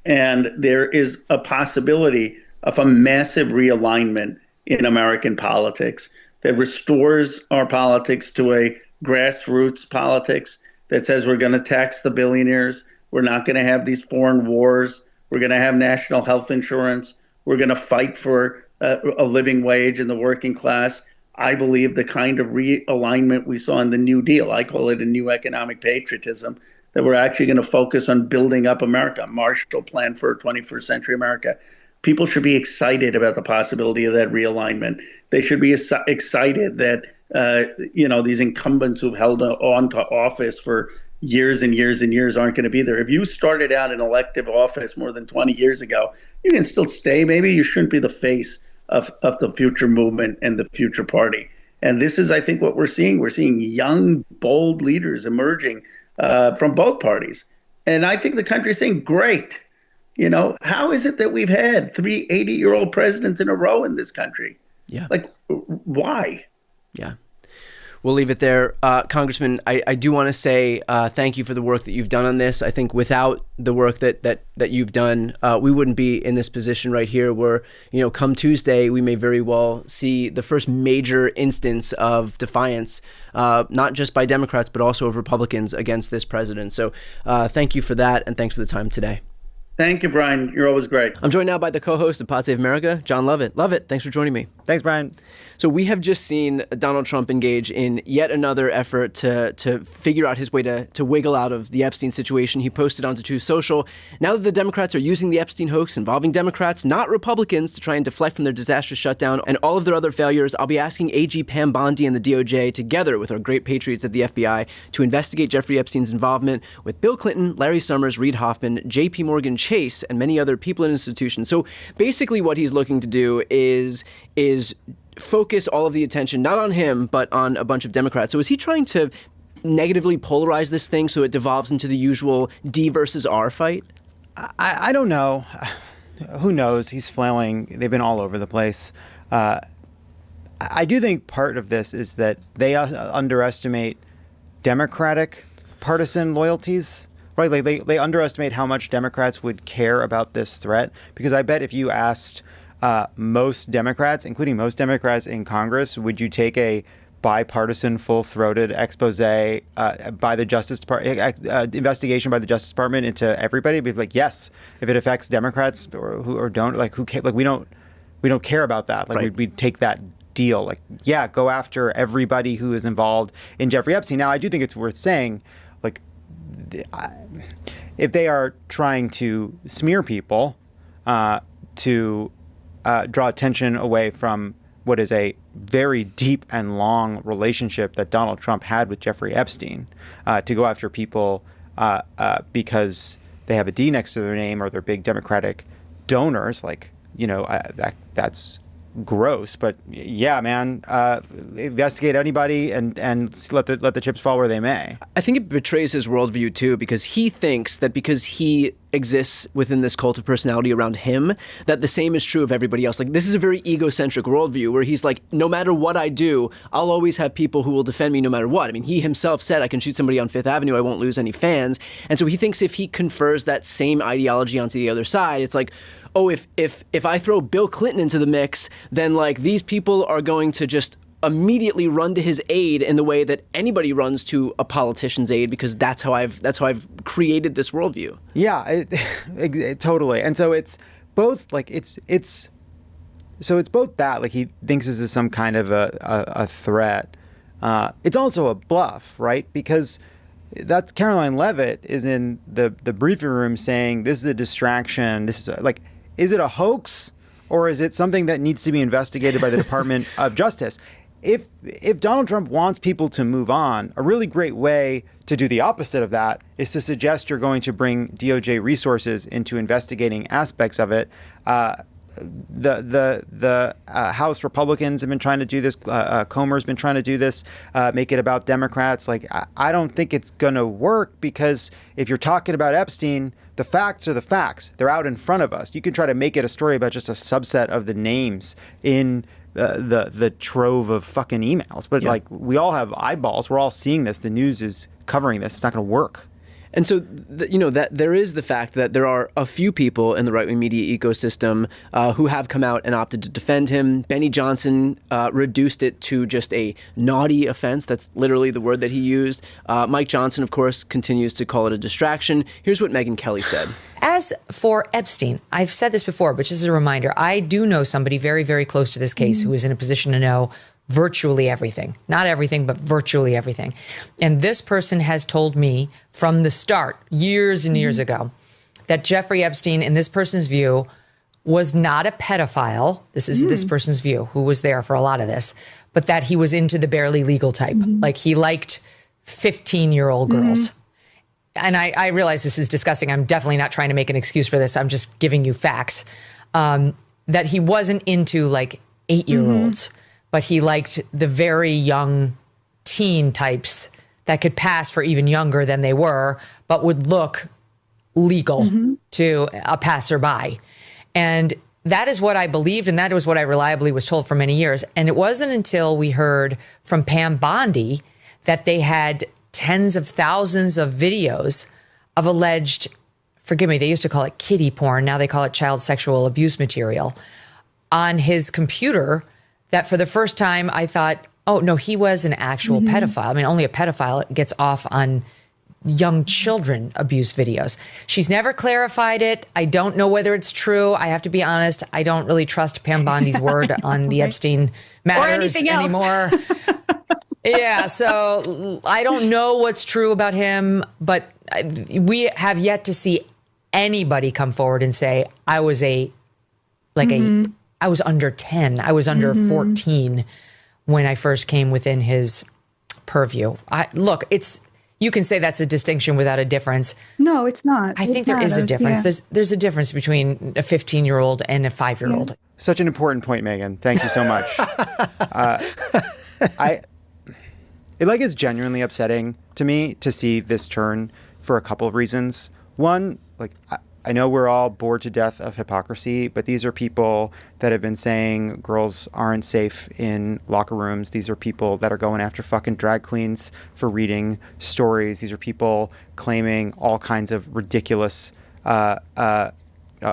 And there is a possibility of a massive realignment in American politics that restores our politics to a grassroots politics that says we're going to tax the billionaires, we're not going to have these foreign wars, we're going to have national health insurance, we're going to fight for a living wage in the working class. I believe the kind of realignment we saw in the New Deal, I call it a new economic patriotism, that we're actually going to focus on building up America, Marshall Plan for 21st century America. People should be excited about the possibility of that realignment. They should be excited that, these incumbents who've held on to office for years and years and years aren't going to be there. If you started out in elective office more than 20 years ago, you can still stay. Maybe you shouldn't be the face of the future movement and the future party. And this is, I think, what we're seeing. We're seeing young, bold leaders emerging from both parties. And I think the country's saying, great. How is it that we've had 3 80-year-old presidents in a row in this country? Yeah. Why? Yeah. We'll leave it there. Congressman, I do want to say thank you for the work that you've done on this. I think without the work that you've done, we wouldn't be in this position right here where, come Tuesday, we may very well see the first major instance of defiance, not just by Democrats, but also of Republicans against this president. So thank you for that, and thanks for the time today. Thank you, Brian. You're always great. I'm joined now by the co-host of Pod Save America, John Lovett. Lovett, thanks for joining me. Thank Thanks, Brian. So we have just seen Donald Trump engage in yet another effort to figure out his way to wiggle out of the Epstein situation. He posted onto Truth Social. Now that the Democrats are using the Epstein hoax involving Democrats, not Republicans, to try and deflect from their disastrous shutdown and all of their other failures, I'll be asking AG Pam Bondi and the DOJ, together with our great patriots at the FBI, to investigate Jeffrey Epstein's involvement with Bill Clinton, Larry Summers, Reid Hoffman, JP Morgan Chase, and many other people and institutions. So basically what he's looking to do is focus all of the attention, not on him, but on a bunch of Democrats. So is he trying to negatively polarize this thing so it devolves into the usual D versus R fight? I don't know. Who knows? He's flailing. They've been all over the place. I do think part of this is that they underestimate Democratic partisan loyalties. Right? Like they underestimate how much Democrats would care about this threat. Because I bet if you asked most Democrats, including most Democrats in Congress, would you take a bipartisan, full-throated expose by the Justice Department, investigation by the Justice Department into everybody? It'd be like, yes, if it affects Democrats or don't, like, who cares? Like, we don't care about that. Like, right. we'd take that deal. Like, yeah, go after everybody who is involved in Jeffrey Epstein. Now, I do think it's worth saying, like, if they are trying to smear people, to draw attention away from what is a very deep and long relationship that Donald Trump had with Jeffrey Epstein, to go after people because they have a D next to their name or they're big Democratic donors, like, that's gross. But yeah, man, investigate anybody and let the chips fall where they may. I think it betrays his worldview too, because he thinks that because he exists within this cult of personality around him, that the same is true of everybody else. Like, this is a very egocentric worldview where he's like, no matter what I do, I'll always have people who will defend me no matter what. I mean, he himself said, I can shoot somebody on Fifth Avenue, I won't lose any fans. And so he thinks if he confers that same ideology onto the other side, it's like, oh, if I throw Bill Clinton into the mix, then like these people are going to just immediately run to his aid in the way that anybody runs to a politician's aid, because that's how I've created this worldview. Yeah, totally. And so it's both like it's both that, like, he thinks this is some kind of a threat. It's also a bluff, right? Because that's Caroline Leavitt is in the briefing room saying this is a distraction. This is like, is it a hoax or is it something that needs to be investigated by the Department of Justice? If Donald Trump wants people to move on, a really great way to do the opposite of that is to suggest you're going to bring DOJ resources into investigating aspects of it. The House Republicans have been trying to do this. Comer's been trying to do this, make it about Democrats. Like, I don't think it's going to work, because if you're talking about Epstein, the facts are the facts. They're out in front of us. You can try to make it a story about just a subset of the names in the trove of fucking emails. But like, we all have eyeballs. We're all seeing this. The news is covering this. It's not going to work. And so, that there is the fact that there are a few people in the right-wing media ecosystem who have come out and opted to defend him. Benny Johnson reduced it to just a naughty offense. That's literally the word that he used. Mike Johnson, of course, continues to call it a distraction. Here's what Megyn Kelly said. As for Epstein, I've said this before, but just as a reminder, I do know somebody very, very close to this case who is in a position to know virtually everything. Not everything, but virtually everything. And this person has told me from the start, years and years ago, that Jeffrey Epstein, in this person's view, was not a pedophile. This is this person's view, who was there for a lot of this, but that he was into the barely legal type. Like, he liked 15-year-old girls. And I realize this is disgusting. I'm definitely not trying to make an excuse for this. I'm just giving you facts. That he wasn't into like 8-year-olds. But he liked the very young teen types that could pass for even younger than they were, but would look legal to a passerby. And that is what I believed, and that was what I reliably was told for many years. And it wasn't until we heard from Pam Bondi that they had tens of thousands of videos of alleged, forgive me, they used to call it kiddie porn, now they call it child sexual abuse material, on his computer, that for the first time I thought, oh, no, he was an actual pedophile. I mean, only a pedophile gets off on young children abuse videos. She's never clarified it. I don't know whether it's true. I have to be honest. I don't really trust Pam Bondi's word on the Epstein matters anymore. Yeah, so I don't know what's true about him, but we have yet to see anybody come forward and say, I was I was under 10. I was under 14 when I first came within his purview. Look, you can say that's a distinction without a difference. No, it's not. I think there is a difference. Yeah. There's a difference between a 15-year-old and a 5-year-old. Yeah. Such an important point, Megan. Thank you so much. It is genuinely upsetting to me to see this turn for a couple of reasons. One, I know we're all bored to death of hypocrisy, but these are people that have been saying girls aren't safe in locker rooms. These are people that are going after fucking drag queens for reading stories. These are people claiming all kinds of ridiculous,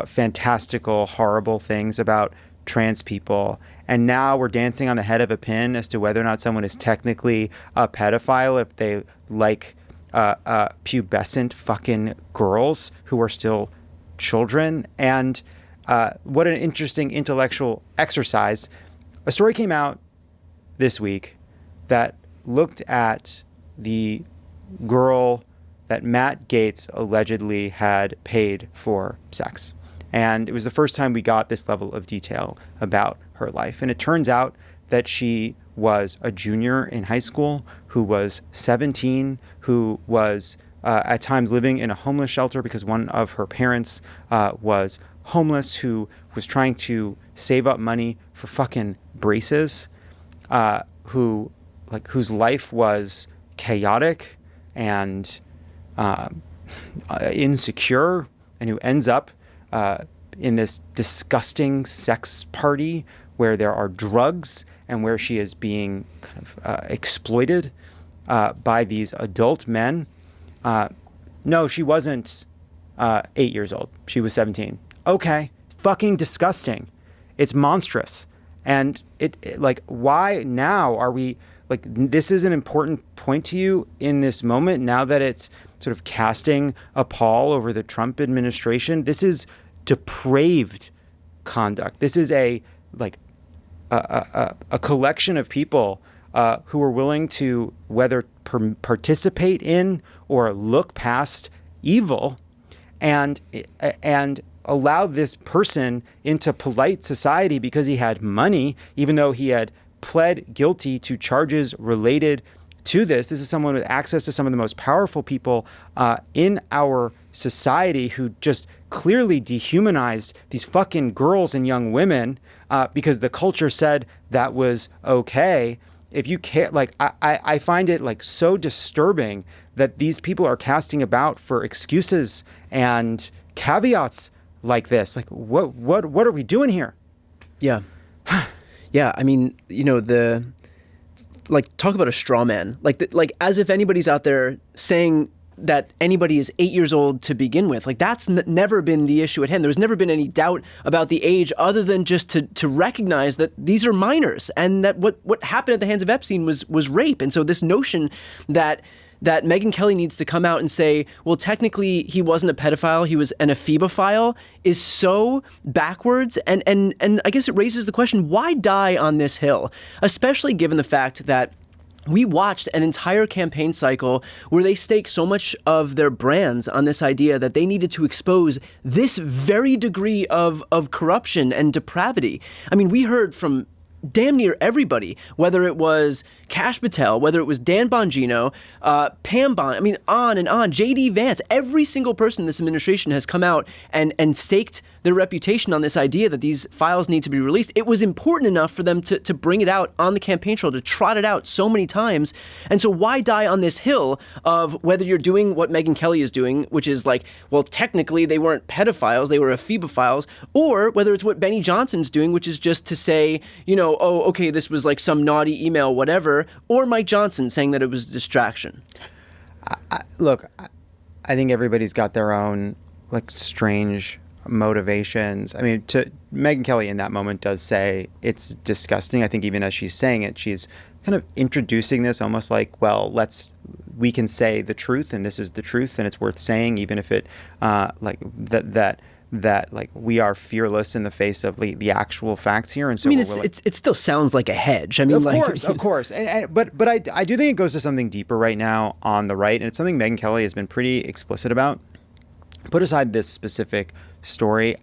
fantastical, horrible things about trans people. And now we're dancing on the head of a pin as to whether or not someone is technically a pedophile if they like pubescent fucking girls who are still children. And what an interesting intellectual exercise. A story came out this week that looked at the girl that Matt Gaetz allegedly had paid for sex. And it was the first time we got this level of detail about her life. And it turns out that she was a junior in high school who was 17, who was at times living in a homeless shelter because one of her parents was homeless, who was trying to save up money for fucking braces, whose life was chaotic and insecure, and who ends up in this disgusting sex party where there are drugs and where she is being kind of exploited by these adult men. No, she wasn't 8 years old. She was 17. Okay, it's fucking disgusting. It's monstrous. And why now are we, this is an important point to you in this moment, now that it's sort of casting a pall over the Trump administration. This is depraved conduct. This is a collection of people who are willing to whether participate in or look past evil and allow this person into polite society because he had money, even though he had pled guilty to charges related to this. This is someone with access to some of the most powerful people in our society who just clearly dehumanized these fucking girls and young women because the culture said that was okay. If you care, I find it so disturbing that these people are casting about for excuses and caveats like this. What are we doing here? Yeah. Yeah. I mean, talk about a straw man, as if anybody's out there saying that anybody is 8 years old to begin with. That's never been the issue at hand. There's never been any doubt about the age other than just to recognize that these are minors and that what happened at the hands of Epstein was rape. And so this notion that Megyn Kelly needs to come out and say, well, technically he wasn't a pedophile, he was an ephebophile, is so backwards. And I guess it raises the question, why die on this hill? Especially given the fact that we watched an entire campaign cycle where they staked so much of their brands on this idea that they needed to expose this very degree of corruption and depravity. I mean, we heard from damn near everybody, whether it was Kash Patel, whether it was Dan Bongino, Pam Bond, I mean, on and on, J.D. Vance, every single person in this administration has come out and staked their reputation on this idea that these files need to be released. It was important enough for them to bring it out on the campaign trail, to trot it out so many times. And so why die on this hill of whether you're doing what Megyn Kelly is doing, which is well, technically they weren't pedophiles, they were ephebophiles, or whether it's what Benny Johnson's doing, which is just to say, oh, okay, this was some naughty email, whatever, or Mike Johnson saying that it was a distraction. Look, I think everybody's got their own strange motivations. I mean, Megyn Kelly in that moment does say it's disgusting. I think even as she's saying it, she's kind of introducing this almost like, well, we can say the truth, and this is the truth, and it's worth saying, even if it like that like we are fearless in the face of the actual facts here. And so it still sounds like a hedge. I mean, of course. But I do think it goes to something deeper right now on the right, and it's something Megyn Kelly has been pretty explicit about. Put aside this specific story,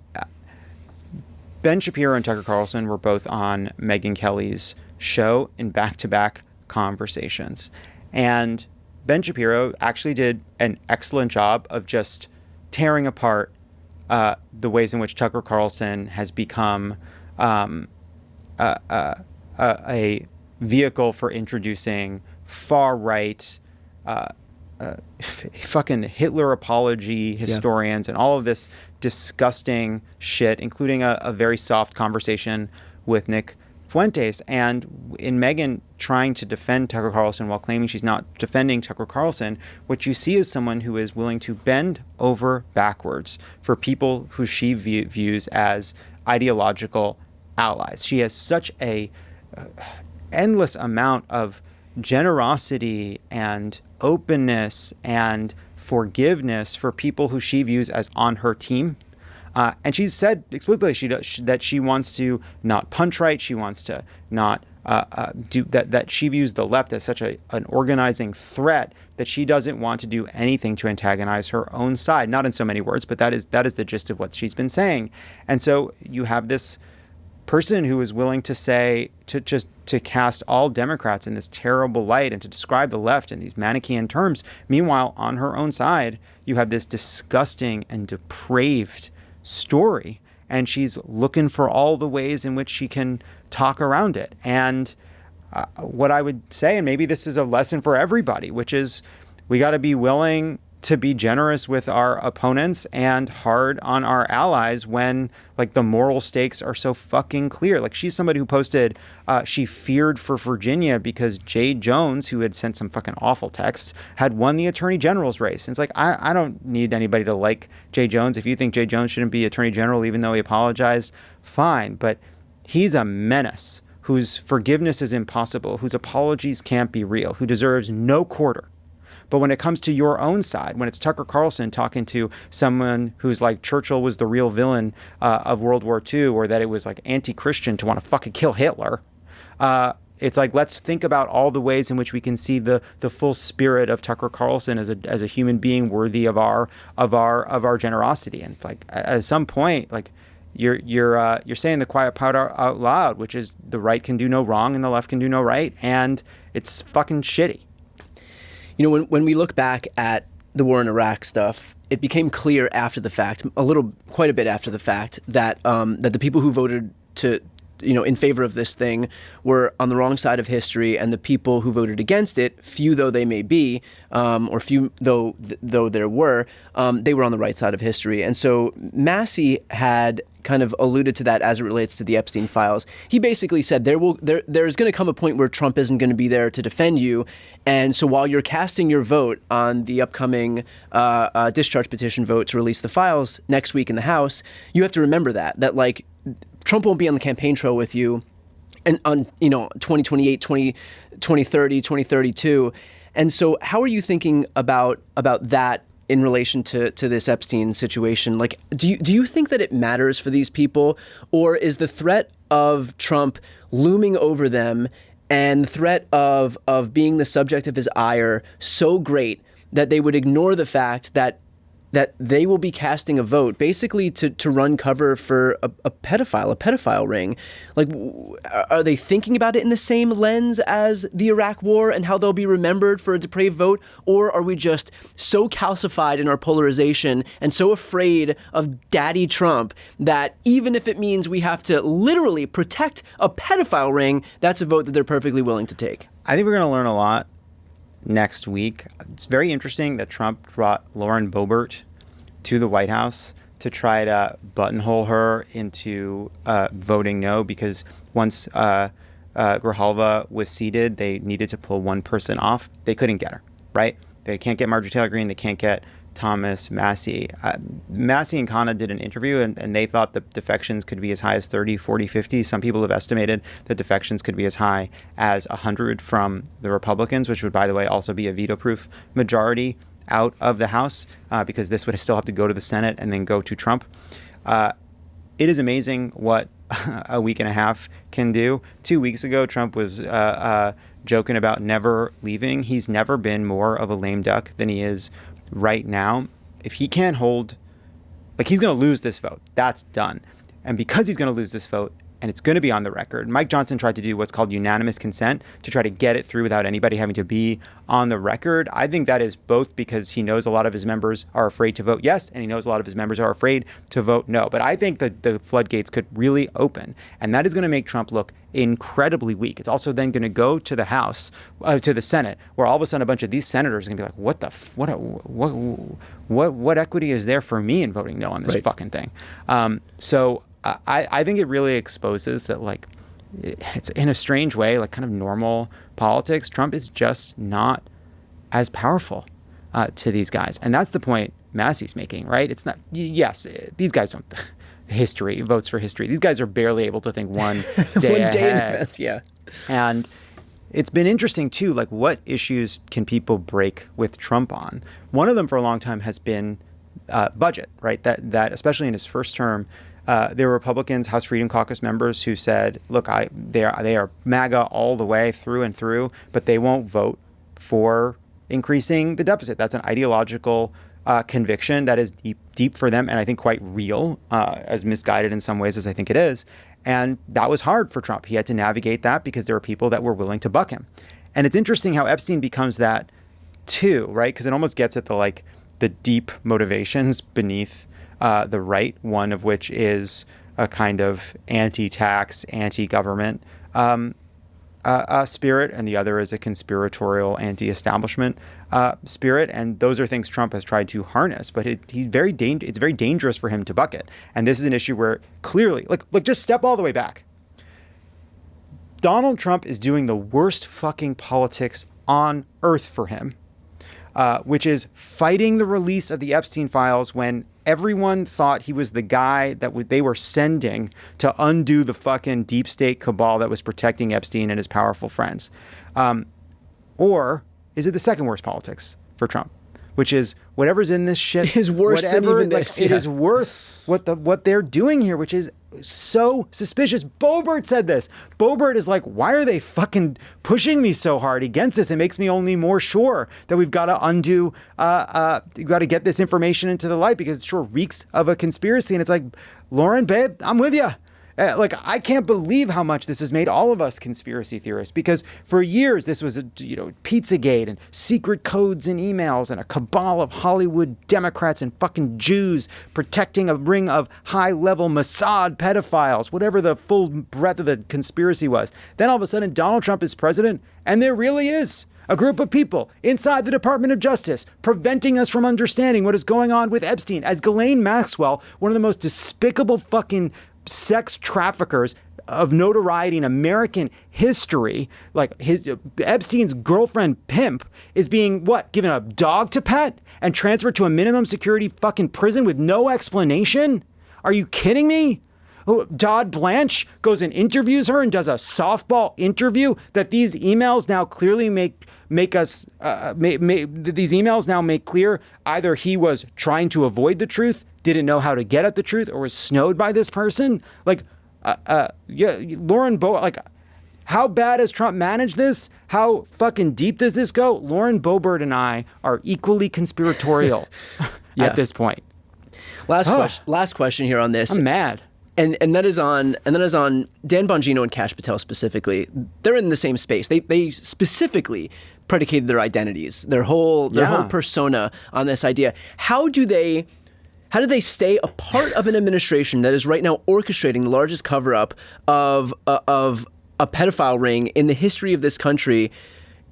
Ben Shapiro and Tucker Carlson were both on Megyn Kelly's show in back-to-back conversations. And Ben Shapiro actually did an excellent job of just tearing apart the ways in which Tucker Carlson has become a vehicle for introducing far-right fucking Hitler apology historians and all of this disgusting shit, including a very soft conversation with Nick Fuentes. And in Megyn trying to defend Tucker Carlson while claiming she's not defending Tucker Carlson, what you see is someone who is willing to bend over backwards for people who she views as ideological allies. She has such a endless amount of generosity and openness and forgiveness for people who she views as on her team. And she's said explicitly that she wants to not punch right. She wants to not do that. That she views the left as such an organizing threat that she doesn't want to do anything to antagonize her own side. Not in so many words, but that is the gist of what she's been saying. And so you have this person who is willing to say to cast all Democrats in this terrible light and to describe the left in these Manichaean terms. Meanwhile, on her own side, you have this disgusting and depraved story, and she's looking for all the ways in which she can talk around it. And what I would say, and maybe this is a lesson for everybody, which is we got to be willing to be generous with our opponents and hard on our allies when like the moral stakes are so fucking clear. Like she's somebody who posted she feared for Virginia because Jay Jones, who had sent some fucking awful texts, had won the attorney general's race. And it's like, I don't need anybody to like Jay Jones. If you think Jay Jones shouldn't be attorney general, even though he apologized, fine. But he's a menace whose forgiveness is impossible, whose apologies can't be real, who deserves no quarter. But when it comes to your own side, when it's Tucker Carlson talking to someone who's like Churchill was the real villain of World War II, or that it was like anti-Christian to want to fucking kill Hitler, it's like, let's think about all the ways in which we can see the full spirit of Tucker Carlson as a human being worthy of our generosity. And it's like at some point, like you're saying the quiet part out loud, which is the right can do no wrong and the left can do no right, and it's fucking shitty. You know, when we look back at the war in Iraq stuff, it became clear after the fact, quite a bit after the fact, that that the people who voted in favor of this thing were on the wrong side of history, and the people who voted against it, few though they may be, or few though there were, they were on the right side of history. And so Massey had kind of alluded to that as it relates to the Epstein Files. He basically said there's going to come a point where Trump isn't going to be there to defend you, and so while you're casting your vote on the upcoming discharge petition vote to release the files next week in the House, you have to remember that like Trump won't be on the campaign trail with you and on 2028, 2030, 2032. And so how are you thinking about that in relation to this Epstein situation? Like, do you think that it matters for these people, or is the threat of Trump looming over them and the threat of being the subject of his ire so great that they would ignore the fact that they will be casting a vote basically to run cover for a pedophile ring? Like, are they thinking about it in the same lens as the Iraq War and how they'll be remembered for a depraved vote? Or are we just so calcified in our polarization and so afraid of Daddy Trump that even if it means we have to literally protect a pedophile ring, that's a vote that they're perfectly willing to take? I think we're going to learn a lot next week. It's very interesting that Trump brought Lauren Boebert to the White House to try to buttonhole her into voting no, because once Grijalva was seated, they needed to pull one person off. They couldn't get her, right? They can't get Marjorie Taylor Greene. They can't get Thomas Massie. Massie and Khanna did an interview, and they thought the defections could be as high as 30, 40, 50. Some people have estimated that defections could be as high as 100 from the Republicans, which would, by the way, also be a veto-proof majority out of the House, because this would still have to go to the Senate and then go to Trump. It is amazing what a week and a half can do. 2 weeks ago, Trump was joking about never leaving. He's never been more of a lame duck than he is right now. If he can't hold, he's going to lose this vote. That's done. And because he's going to lose this vote, and it's going to be on the record, Mike Johnson tried to do what's called unanimous consent to try to get it through without anybody having to be on the record. I think that is both because he knows a lot of his members are afraid to vote yes, and he knows a lot of his members are afraid to vote no. But I think that the floodgates could really open, and that is going to make Trump look incredibly weak. It's also then going to go to the House, to the Senate, where all of a sudden a bunch of these senators are going to be like, what equity is there for me in voting no on this fucking thing? I think it really exposes that, it's in a strange way, kind of normal politics. Trump is just not as powerful to these guys. And that's the point Massey's making, right? It's not, yes, these guys don't, history, votes for history. These guys are barely able to think one day one day in ahead. advance, yeah. And it's been interesting, too, what issues can people break with Trump on? One of them for a long time has been budget, right? That especially in his first term, there were Republicans, House Freedom Caucus members who said, look, they are MAGA all the way through and through, but they won't vote for increasing the deficit. That's an ideological conviction that is deep for them, and I think quite real, as misguided in some ways as I think it is. And that was hard for Trump. He had to navigate that because there were people that were willing to buck him. And it's interesting how Epstein becomes that too, right? Because it almost gets at the deep motivations beneath the right, one of which is a kind of anti-tax, anti-government spirit, and the other is a conspiratorial, anti-establishment spirit. And those are things Trump has tried to harness, but it's very dangerous for him to bucket. And this is an issue where clearly, just step all the way back. Donald Trump is doing the worst fucking politics on earth for him, which is fighting the release of the Epstein Files when everyone thought he was the guy that they were sending to undo the fucking deep state cabal that was protecting Epstein and his powerful friends. Or is it the second worst politics for Trump, which is whatever's in this shit is worse than even this. It is worth what they're doing here, which is so suspicious. Boebert said this. Boebert is like, why are they fucking pushing me so hard against this? It makes me only more sure that we've got to undo, we've got to get this information into the light because it sure reeks of a conspiracy. And it's like, Lauren, babe, I'm with you. I can't believe how much this has made all of us conspiracy theorists, because for years this was Pizzagate and secret codes and emails and a cabal of Hollywood Democrats and fucking Jews protecting a ring of high-level Mossad pedophiles, whatever the full breadth of the conspiracy was. Then all of a sudden Donald Trump is president, and there really is a group of people inside the Department of Justice preventing us from understanding what is going on with Epstein. As Ghislaine Maxwell, one of the most despicable fucking sex traffickers of notoriety in American history, Epstein's girlfriend pimp, is being given a dog to pet and transferred to a minimum security fucking prison with no explanation? Are you kidding me? Todd Blanche goes and interviews her and does a softball interview that these emails now clearly make clear either he was trying to avoid the truth, didn't know how to get at the truth, or was snowed by this person. Lauren how bad has Trump managed this? How fucking deep does this go? Lauren Boebert and I are equally conspiratorial at this point. Last question here on this. I'm mad. And that is on Dan Bongino and Kash Patel specifically. They're in the same space. They specifically predicated their identities, their whole persona on this idea. How do they stay a part of an administration that is right now orchestrating the largest cover-up of a pedophile ring in the history of this country,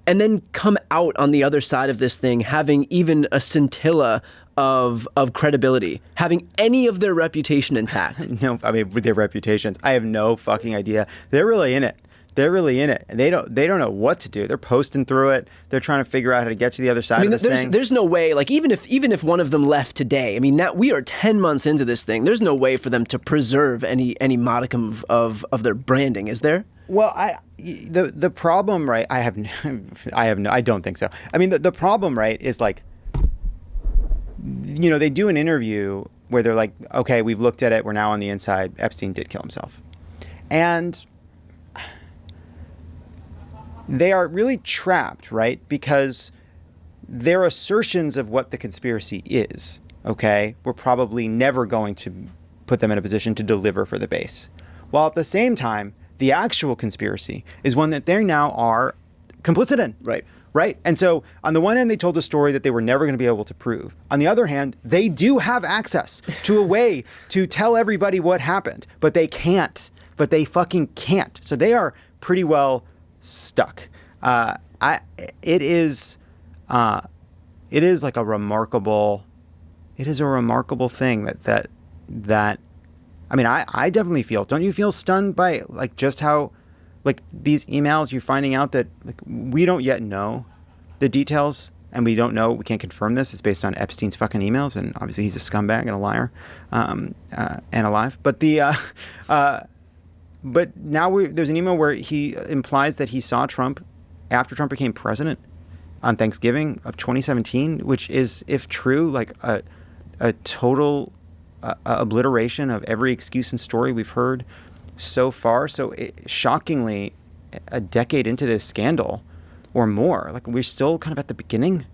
and then come out on the other side of this thing having even a scintilla of credibility, having any of their reputation intact? No, I mean, with their reputations, I have no fucking idea. They're really in it They're really in it, and they don't know what to do. They're posting through it. They're trying to figure out how to get to the other side of this thing. There's no way, like even if one of them left today, I mean, now we are 10 months into this thing. There's no way for them to preserve any modicum of their branding, is there? Well, the problem, right? I don't think so. I mean, the problem, right, is like, they do an interview where they're like, okay, we've looked at it. We're now on the inside. Epstein did kill himself, and they are really trapped, right? Because their assertions of what the conspiracy is, okay, we're probably never going to put them in a position to deliver for the base. While at the same time, the actual conspiracy is one that they now are complicit in. Right. And so on the one hand, they told a story that they were never going to be able to prove. On the other hand, they do have access to a way to tell everybody what happened, but they can't. But they fucking can't. So they are pretty well stuck. It is like a remarkable thing that I mean, I definitely feel. Don't you feel stunned by like just how like these emails you're finding out that like we don't yet know the details and we can't confirm this. It's based on Epstein's fucking emails, and obviously he's a scumbag and a liar and alive. But but now there's an email where he implies that he saw Trump after Trump became president on Thanksgiving of 2017, which is, if true, like a total obliteration of every excuse and story we've heard so far. So shockingly, a decade into this scandal or more, like we're still kind of at the beginning.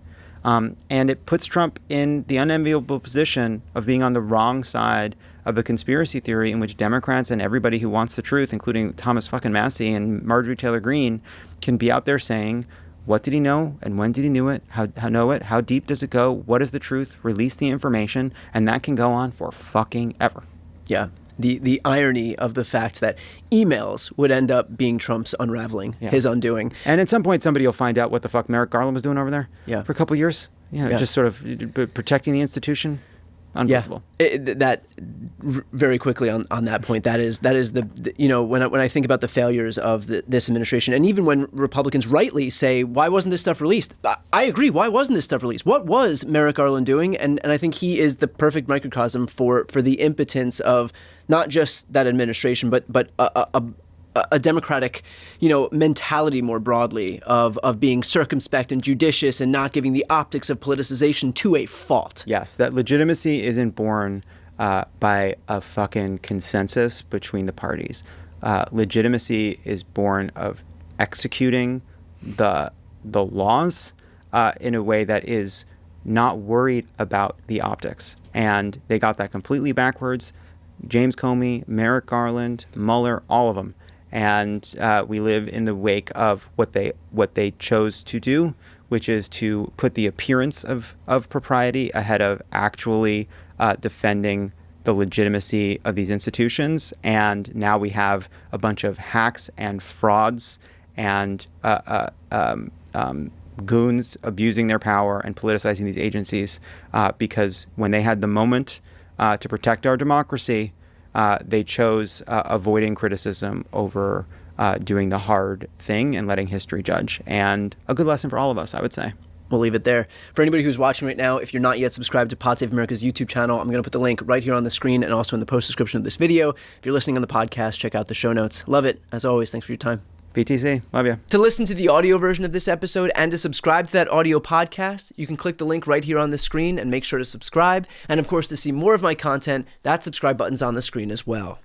And it puts Trump in the unenviable position of being on the wrong side of a conspiracy theory in which Democrats and everybody who wants the truth, including Thomas fucking Massey and Marjorie Taylor Greene, can be out there saying, what did he know and when did he know it? How deep does it go? What is the truth? Release the information. And that can go on for fucking ever. Yeah. The irony of the fact that emails would end up being Trump's unraveling, his undoing. And at some point, somebody will find out what the fuck Merrick Garland was doing over there for a couple of years. Just sort of protecting the institution. Unbelievable. That very quickly on that point, that is the when I think about the failures of this administration, and even when Republicans rightly say, why wasn't this stuff released? I agree. Why wasn't this stuff released? What was Merrick Garland doing? And I think he is the perfect microcosm for the impotence of not just that administration, but a democratic, mentality more broadly of being circumspect and judicious and not giving the optics of politicization to a fault. Yes, that legitimacy isn't born by a fucking consensus between the parties. Legitimacy is born of executing the laws in a way that is not worried about the optics. And they got that completely backwards. James Comey, Merrick Garland, Mueller, all of them. And we live in the wake of what they chose to do, which is to put the appearance of propriety ahead of actually defending the legitimacy of these institutions. And now we have a bunch of hacks and frauds and goons abusing their power and politicizing these agencies because when they had the moment to protect our democracy, they chose avoiding criticism over doing the hard thing and letting history judge. And a good lesson for all of us, I would say. We'll leave it there. For anybody who's watching right now, if you're not yet subscribed to Pod Save America's YouTube channel, I'm going to put the link right here on the screen and also in the post description of this video. If you're listening on the podcast, check out the show notes. Love it. As always, thanks for your time. BTC, love you. To listen to the audio version of this episode and to subscribe to that audio podcast, you can click the link right here on the screen and make sure to subscribe. And of course, to see more of my content, that subscribe button's on the screen as well.